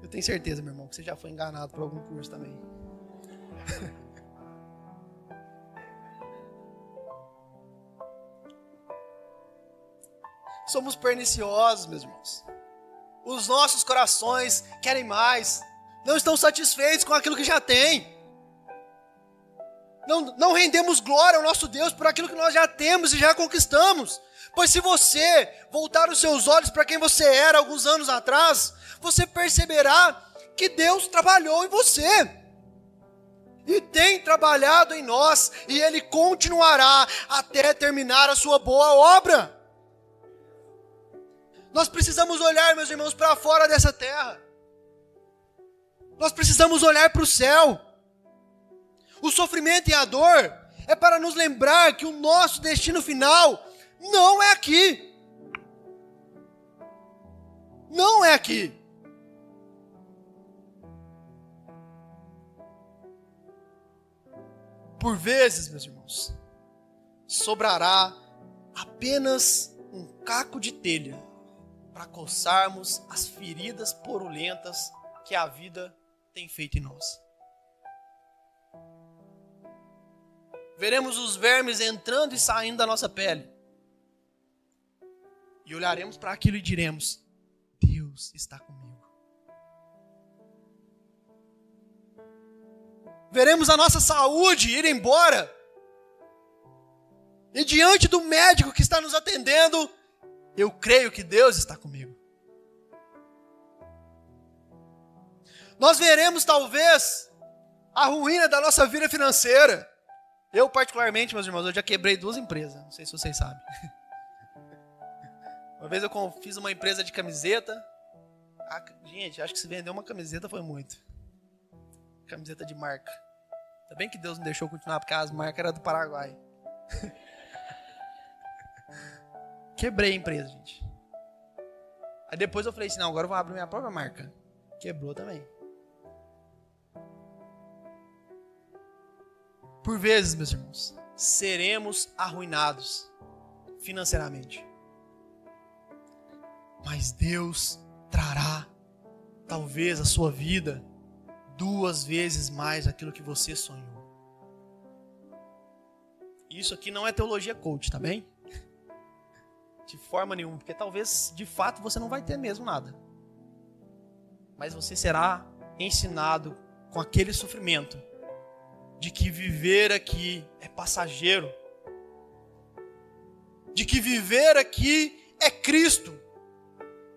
Eu tenho certeza, meu irmão, que você já foi enganado por algum curso também. Somos perniciosos, meus irmãos. Os nossos corações querem mais. Não estão satisfeitos com aquilo que já tem. Não rendemos glória ao nosso Deus por aquilo que nós já temos e já conquistamos. Pois se você voltar os seus olhos para quem você era alguns anos atrás, você perceberá que Deus trabalhou em você. E tem trabalhado em nós. E Ele continuará até terminar a sua boa obra. Nós precisamos olhar, meus irmãos, para fora dessa terra. Nós precisamos olhar para o céu. O sofrimento e a dor é para nos lembrar que o nosso destino final não é aqui. Não é aqui. Por vezes, meus irmãos, sobrará apenas um caco de telha para coçarmos as feridas porulentas que a vida tem feito em nós. Veremos os vermes entrando e saindo da nossa pele. E olharemos para aquilo e diremos: Deus está comigo. Veremos a nossa saúde ir embora. E diante do médico que está nos atendendo, eu creio que Deus está comigo. Nós veremos talvez a ruína da nossa vida financeira. Eu particularmente, meus irmãos, eu já quebrei 2 empresas. Não sei se vocês sabem. Uma vez eu fiz uma empresa de camiseta. Gente, acho que se vender uma camiseta foi muito. Camiseta de marca. Ainda bem que Deus não deixou continuar, porque as marcas eram do Paraguai. Quebrei a empresa, gente. Aí depois eu falei assim, não, agora eu vou abrir minha própria marca. Quebrou também. Por vezes, meus irmãos, seremos arruinados financeiramente. Mas Deus trará, talvez, a sua vida 2 vezes mais aquilo que você sonhou. Isso aqui não é teologia coach, tá bem? De forma nenhuma, porque talvez, de fato, você não vai ter mesmo nada. Mas você será ensinado com aquele sofrimento de que viver aqui é passageiro, de que viver aqui é Cristo,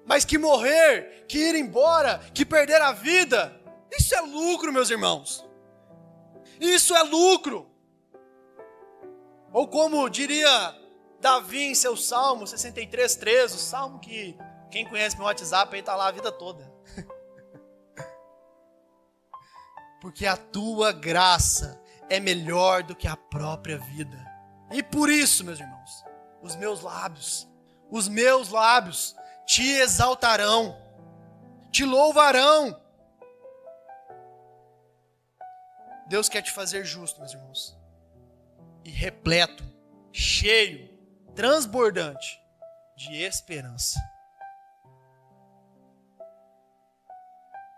mas que morrer, que ir embora, que perder a vida, isso é lucro, meus irmãos. Isso é lucro. Ou como diria Davi em seu Salmo 63:3, o salmo que quem conhece meu WhatsApp aí está lá a vida toda. Porque a tua graça é melhor do que a própria vida. E por isso, meus irmãos, os meus lábios te exaltarão, te louvarão. Deus quer te fazer justo, meus irmãos, e repleto, cheio, transbordante de esperança.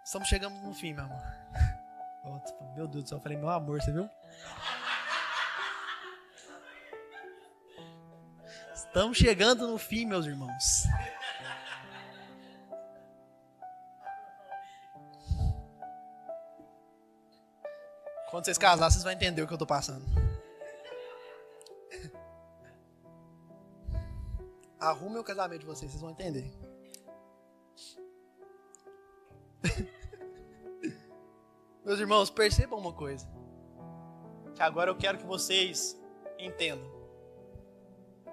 Estamos chegando no fim, meu amor. Meu Deus do céu, eu falei meu amor, você viu? Estamos chegando no fim, meus irmãos. Quando vocês casarem, vocês vão entender o que eu estou passando. Arrume o casamento de vocês vão entender. Meus irmãos, percebam uma coisa. Que agora eu quero que vocês entendam.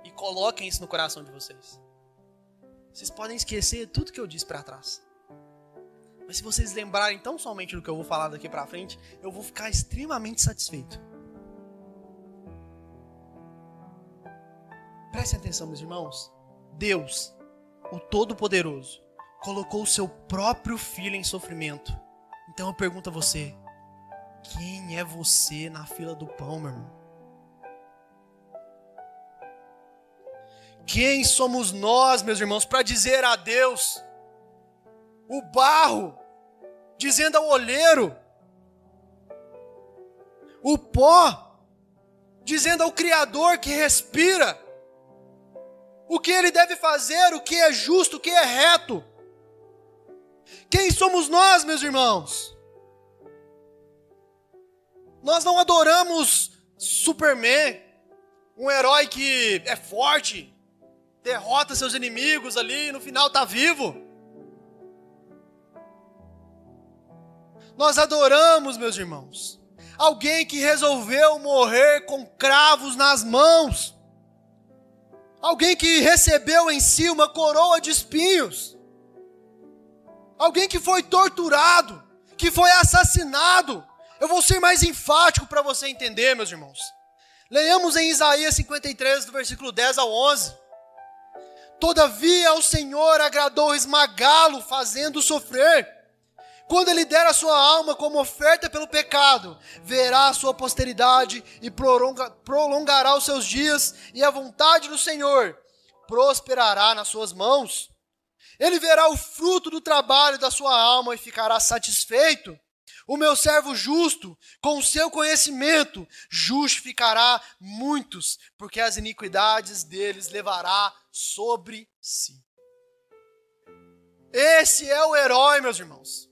E coloquem isso no coração de vocês. Vocês podem esquecer tudo que eu disse para trás. Mas se vocês lembrarem tão somente do que eu vou falar daqui para frente, eu vou ficar extremamente satisfeito. Prestem atenção, meus irmãos. Deus, o Todo-Poderoso, colocou o seu próprio filho em sofrimento. Então eu pergunto a você, quem é você na fila do pão, meu irmão? Quem somos nós, meus irmãos, para dizer a Deus, o barro, dizendo ao olheiro, o pó, dizendo ao Criador que respira, o que ele deve fazer, o que é justo, o que é reto? Quem somos nós, meus irmãos? Nós não adoramos Superman, um herói que é forte, derrota seus inimigos ali e no final está vivo. Nós adoramos, meus irmãos, alguém que resolveu morrer com cravos nas mãos. Alguém que recebeu em si uma coroa de espinhos. Alguém que foi torturado, que foi assassinado. Eu vou ser mais enfático para você entender, meus irmãos. Leiamos em Isaías 53, do versículo 10 ao 11. Todavia ao Senhor agradou esmagá-lo, fazendo sofrer. Quando ele der a sua alma como oferta pelo pecado, verá a sua posteridade e prolongará os seus dias, e a vontade do Senhor prosperará nas suas mãos. Ele verá o fruto do trabalho da sua alma e ficará satisfeito. O meu servo justo, com o seu conhecimento, justificará muitos, porque as iniquidades deles levará sobre si. Esse é o herói, meus irmãos.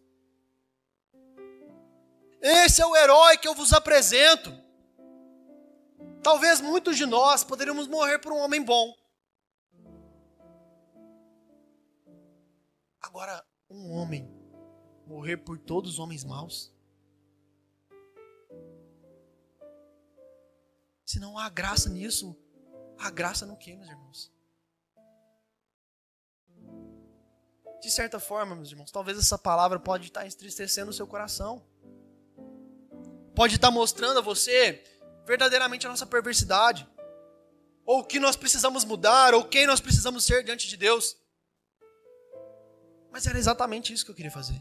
Esse é o herói que eu vos apresento. Talvez muitos de nós poderíamos morrer por um homem bom. Agora, um homem morrer por todos os homens maus? Se não há graça nisso, há graça no quê, meus irmãos? De certa forma, meus irmãos, talvez essa palavra pode estar entristecendo o seu coração. Pode estar mostrando a você verdadeiramente a nossa perversidade. Ou o que nós precisamos mudar, ou quem nós precisamos ser diante de Deus. Mas era exatamente isso que eu queria fazer.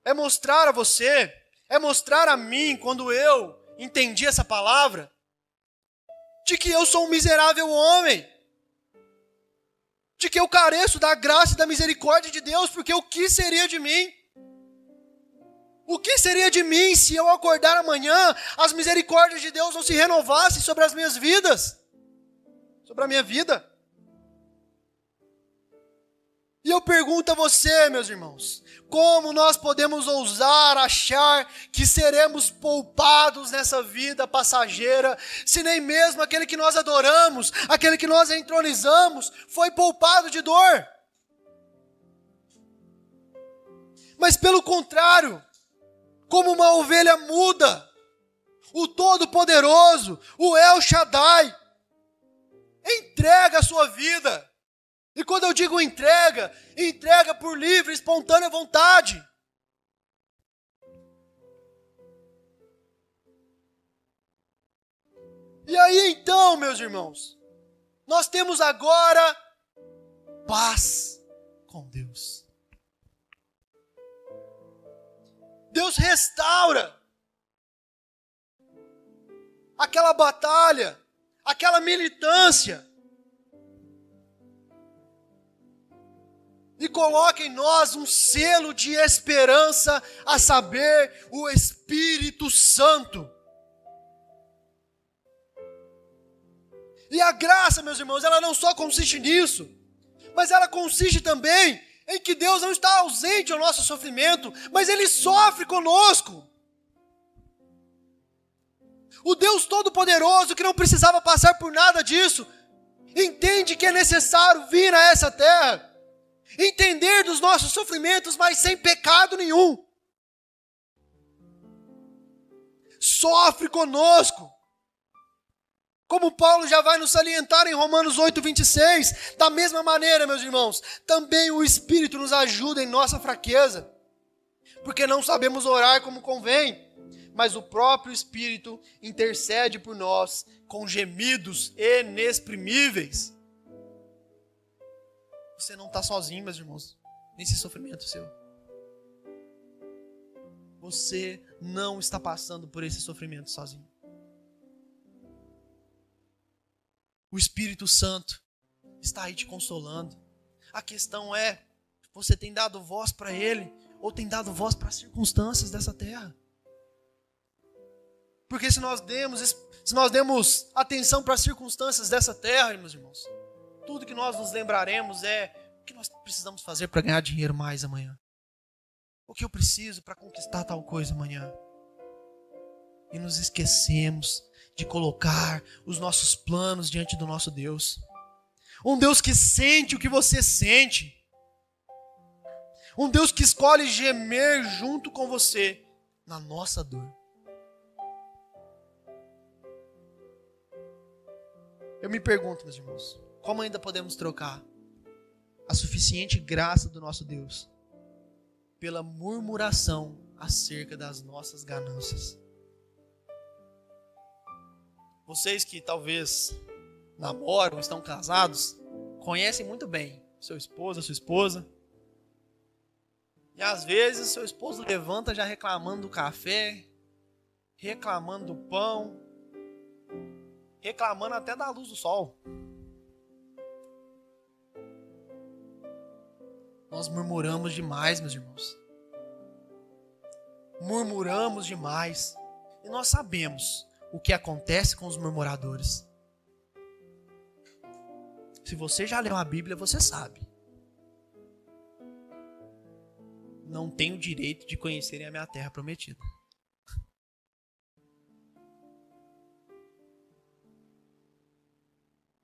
É mostrar a você, é mostrar a mim, quando eu entendi essa palavra, de que eu sou um miserável homem. De que eu careço da graça e da misericórdia de Deus, porque o que seria de mim? O que seria de mim se eu acordar amanhã, as misericórdias de Deus não se renovassem sobre as minhas vidas? Sobre a minha vida? E eu pergunto a você, meus irmãos, como nós podemos ousar achar que seremos poupados nessa vida passageira, se nem mesmo aquele que nós adoramos, aquele que nós entronizamos, foi poupado de dor? Mas pelo contrário, como uma ovelha muda, o Todo-Poderoso, o El Shaddai, entrega a sua vida. E quando eu digo entrega, entrega por livre, espontânea vontade. E aí então, meus irmãos, nós temos agora paz com Deus. Deus restaura aquela batalha, aquela militância, e coloca em nós um selo de esperança, a saber, o Espírito Santo. E a graça, meus irmãos, ela não só consiste nisso, mas ela consiste também em que Deus não está ausente ao nosso sofrimento, mas Ele sofre conosco. O Deus Todo-Poderoso, que não precisava passar por nada disso, entende que é necessário vir a essa terra, entender dos nossos sofrimentos, mas sem pecado nenhum. Sofre conosco. Como Paulo já vai nos salientar em Romanos 8:26, da mesma maneira, meus irmãos, também o Espírito nos ajuda em nossa fraqueza, porque não sabemos orar como convém, mas o próprio Espírito intercede por nós com gemidos inexprimíveis. Você não está sozinho, meus irmãos, nesse sofrimento seu. Você não está passando por esse sofrimento sozinho. O Espírito Santo está aí te consolando. A questão é, você tem dado voz para Ele ou tem dado voz para as circunstâncias dessa terra? Porque se nós demos atenção para as circunstâncias dessa terra, meus irmãos, tudo que nós nos lembraremos é o que nós precisamos fazer para ganhar dinheiro mais amanhã. O que eu preciso para conquistar tal coisa amanhã. E nos esquecemos de colocar os nossos planos diante do nosso Deus. Um Deus que sente o que você sente. Um Deus que escolhe gemer junto com você na nossa dor. Eu me pergunto, meus irmãos, como ainda podemos trocar a suficiente graça do nosso Deus pela murmuração acerca das nossas ganâncias? Vocês que talvez namoram, estão casados, conhecem muito bem seu esposo, a sua esposa. E às vezes seu esposo levanta já reclamando do café, reclamando do pão, reclamando até da luz do sol. Nós murmuramos demais, meus irmãos. Murmuramos demais. E nós sabemos o que acontece com os murmuradores. Se você já leu a Bíblia, você sabe. Não tenho o direito de conhecerem a minha terra prometida.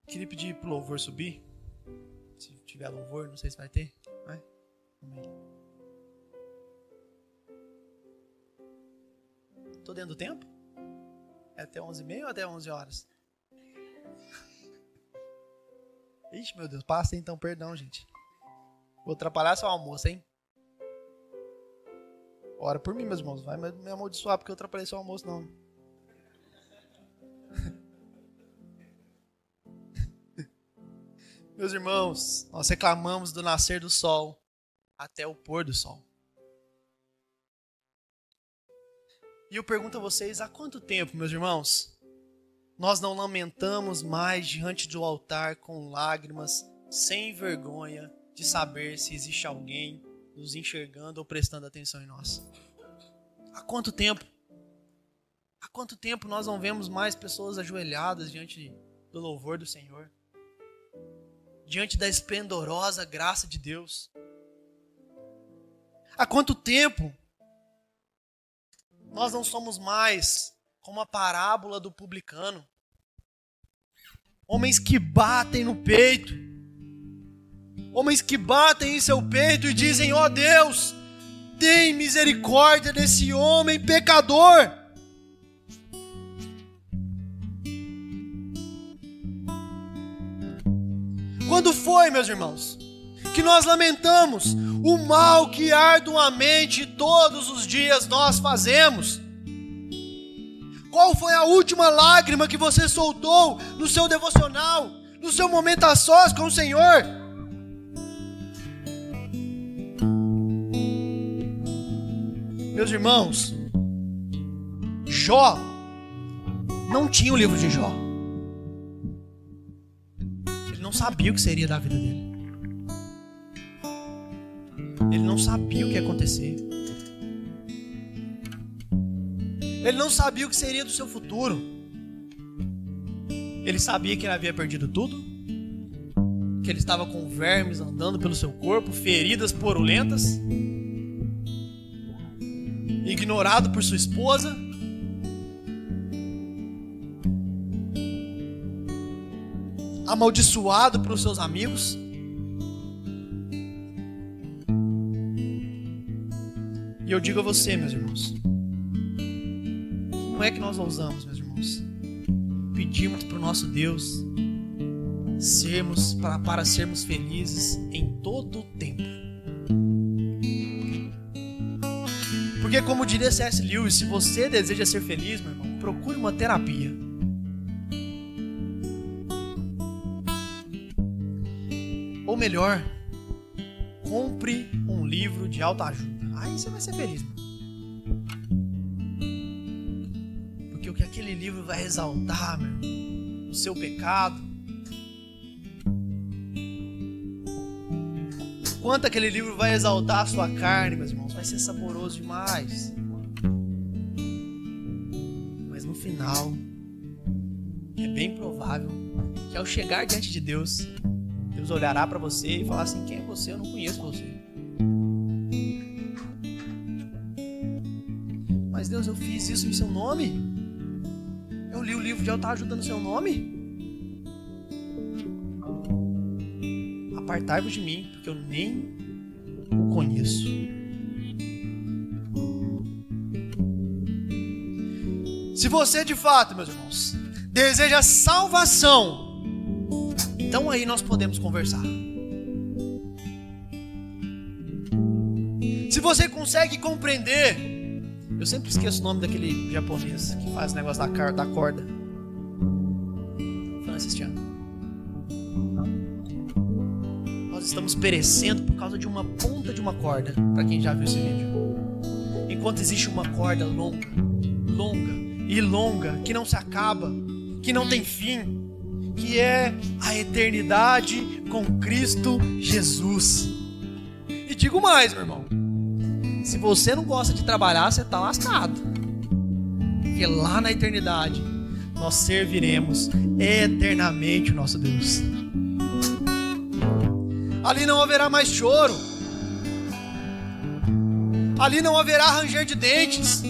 Queria pedir pro louvor subir. Se tiver louvor, não sei se vai ter. Vai? Amém. Tô dentro do tempo? É até 11h30 ou até 11 horas? Ixi, meu Deus, passa então, perdão, gente. Vou atrapalhar seu almoço, hein? Ora por mim, meus irmãos. Vai me amaldiçoar porque eu atrapalhei seu almoço, não. Meus irmãos, nós reclamamos do nascer do sol até o pôr do sol. E eu pergunto a vocês, há quanto tempo, meus irmãos, nós não lamentamos mais diante do altar com lágrimas, sem vergonha de saber se existe alguém nos enxergando ou prestando atenção em nós? Há quanto tempo? Há quanto tempo nós não vemos mais pessoas ajoelhadas diante do louvor do Senhor? Diante da esplendorosa graça de Deus? Há quanto tempo nós não somos mais como a parábola do publicano? Homens que batem no peito. Homens que batem em seu peito e dizem: ó Deus, tem misericórdia desse homem pecador. Quando foi, meus irmãos, que nós lamentamos o mal que arduamente todos os dias nós fazemos? Qual foi a última lágrima que você soltou no seu devocional, no seu momento a sós com o Senhor? Meus irmãos, Jó não tinha o livro de Jó. Ele não sabia o que seria da vida dele. Ele não sabia o que ia acontecer. Ele não sabia o que seria do seu futuro. Ele sabia que ele havia perdido tudo, que ele estava com vermes andando pelo seu corpo, feridas purulentas, ignorado por sua esposa, amaldiçoado pelos seus amigos. E eu digo a você, meus irmãos, como é que nós ousamos, meus irmãos, pedirmos para o nosso Deus para sermos felizes em todo o tempo? Porque, como diria C.S. Lewis, se você deseja ser feliz, meu irmão, procure uma terapia. Ou melhor, compre um livro de autoajuda. Aí você vai ser feliz, meu. Porque o que aquele livro vai exaltar, meu irmão, o seu pecado, quanto aquele livro vai exaltar a sua carne, meus irmãos, vai ser saboroso demais. Mas no final, é bem provável que ao chegar diante de Deus, Deus olhará para você e falar assim: quem é você? Eu não conheço você. Mas Deus, eu fiz isso em seu nome? Eu li o livro de autoajuda no seu nome? Apartai-vos de mim, porque eu nem o conheço. Se você de fato, meus irmãos, deseja salvação, então aí nós podemos conversar. Se você consegue compreender, eu sempre esqueço o nome daquele japonês que faz o negócio da corda, Francis Chan. Nós estamos perecendo por causa de uma ponta de uma corda, para quem já viu esse vídeo. Enquanto existe uma corda longa, que não se acaba, que não tem fim, que é a eternidade com Cristo Jesus. E digo mais, meu irmão, se você não gosta de trabalhar, você está lascado, porque lá na eternidade nós serviremos eternamente o nosso Deus. Ali não haverá mais choro, ali não haverá ranger de dentes,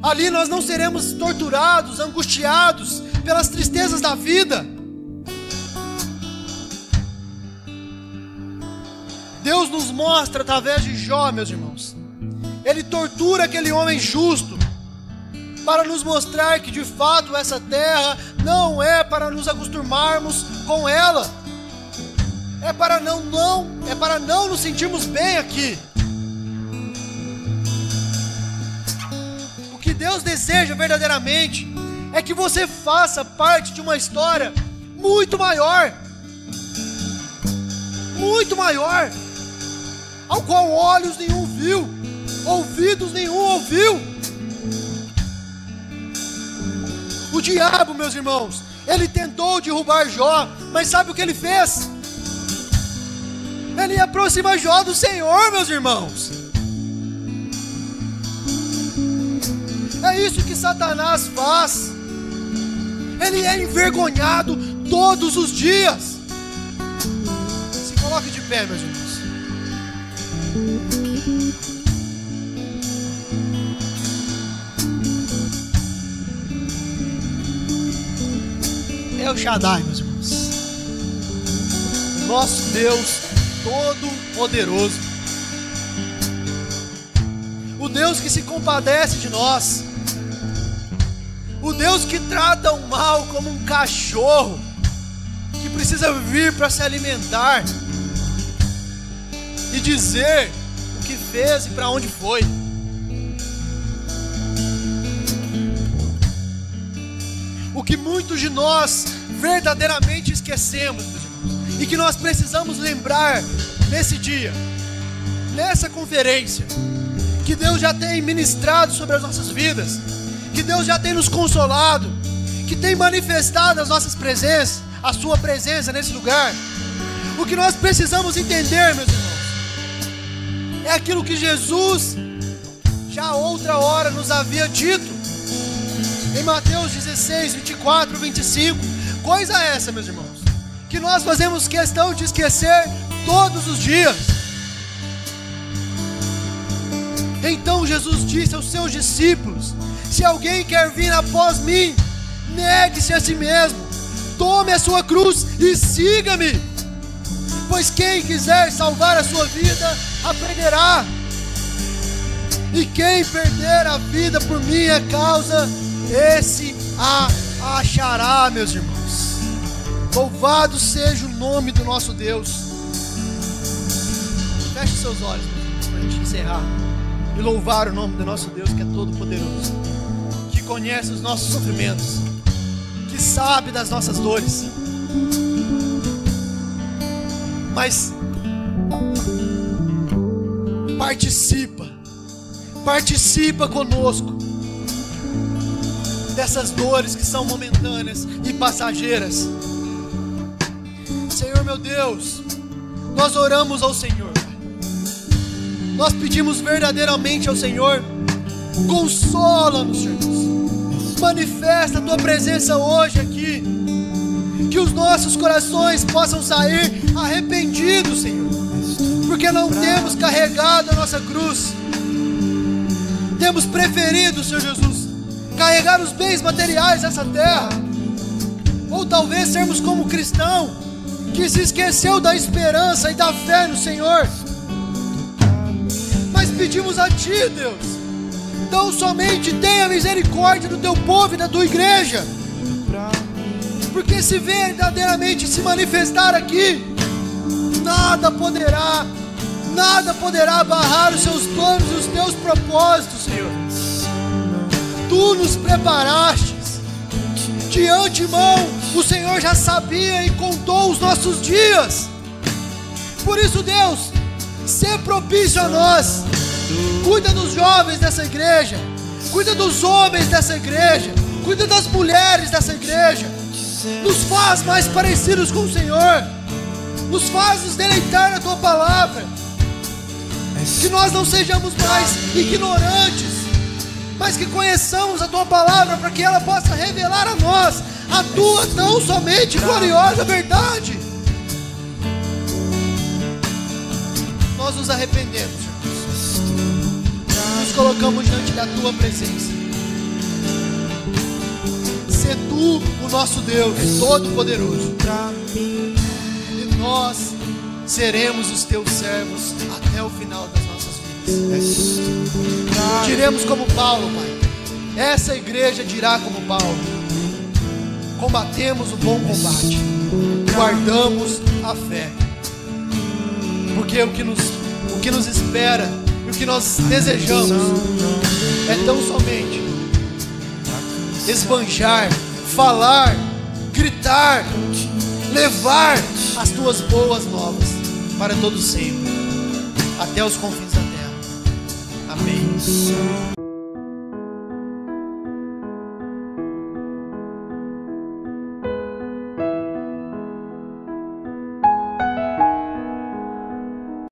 ali nós não seremos torturados, angustiados pelas tristezas da vida. Deus nos mostra através de Jó, meus irmãos. Ele tortura aquele homem justo para nos mostrar que de fato essa terra não é para nos acostumarmos com ela. É para não nos sentirmos bem aqui. O que Deus deseja verdadeiramente é que você faça parte de uma história muito maior, ao qual olhos nenhum viu, ouvidos nenhum ouviu. O diabo, meus irmãos, ele tentou derrubar Jó, mas sabe o que ele fez? Ele aproxima Jó do Senhor, meus irmãos. É isso que Satanás faz. Ele é envergonhado todos os dias. Se coloque de pé, meus irmãos. El Shaddai, meus irmãos, nosso Deus Todo-Poderoso, o Deus que se compadece de nós, o Deus que trata o mal como um cachorro que precisa vir para se alimentar e dizer o que fez e para onde foi. O que muitos de nós verdadeiramente esquecemos, meus irmãos, e que nós precisamos lembrar nesse dia, nessa conferência, que Deus já tem ministrado sobre as nossas vidas, que Deus já tem nos consolado, que tem manifestado as nossas presenças, a sua presença nesse lugar. O que nós precisamos entender, meus irmãos, é aquilo que Jesus já outra hora nos havia dito em Mateus 16, 24, 25. Coisa essa, meus irmãos, que nós fazemos questão de esquecer todos os dias. Então Jesus disse aos seus discípulos: se alguém quer vir após mim, negue-se a si mesmo, tome a sua cruz e siga-me. Pois quem quiser salvar a sua vida, a perderá. E quem perder a vida por minha causa, esse a achará, meus irmãos. Louvado seja o nome do nosso Deus. Feche seus olhos, para a gente encerrar. e louvar o nome do nosso Deus, que é todo-poderoso, que conhece os nossos sofrimentos, que sabe das nossas dores, mas participa conosco dessas dores que são momentâneas e passageiras. Senhor meu Deus, nós oramos ao Senhor, nós pedimos verdadeiramente ao Senhor, consola-nos, Senhor Deus, manifesta a Tua presença hoje aqui, que os nossos corações possam sair arrependidos, Senhor, porque não temos carregado a nossa cruz, temos preferido, Senhor Jesus, carregar os bens materiais dessa terra, ou talvez sermos como cristão, que se esqueceu da esperança e da fé no Senhor. Mas pedimos a Ti, Deus, tão somente tenha misericórdia do Teu povo e da Tua igreja, porque se verdadeiramente se manifestar aqui, nada poderá barrar os Seus planos e os Teus propósitos, Senhor. Tu nos preparaste, de antemão o Senhor já sabia e contou os nossos dias. Por isso, Deus, sê propício a nós. Cuida dos jovens dessa igreja, cuida dos homens dessa igreja, cuida das mulheres dessa igreja. Nos faz mais parecidos com o Senhor, nos faz nos deleitar na Tua palavra, que nós não sejamos mais ignorantes, mas que conheçamos a Tua palavra, para que ela possa revelar a nós a Tua tão somente gloriosa verdade. Nós nos arrependemos, nos colocamos diante da Tua presença. Sê Tu o nosso Deus todo-poderoso, e nós seremos os Teus servos até o final das nossas vidas. Diremos como Paulo, Pai, essa igreja dirá como Paulo: combatemos o bom combate, guardamos a fé, porque o que nos espera e o que nós desejamos é tão somente esbanjar, falar, gritar, levar as Tuas boas novas para todos sempre, até os confins da terra. Amém.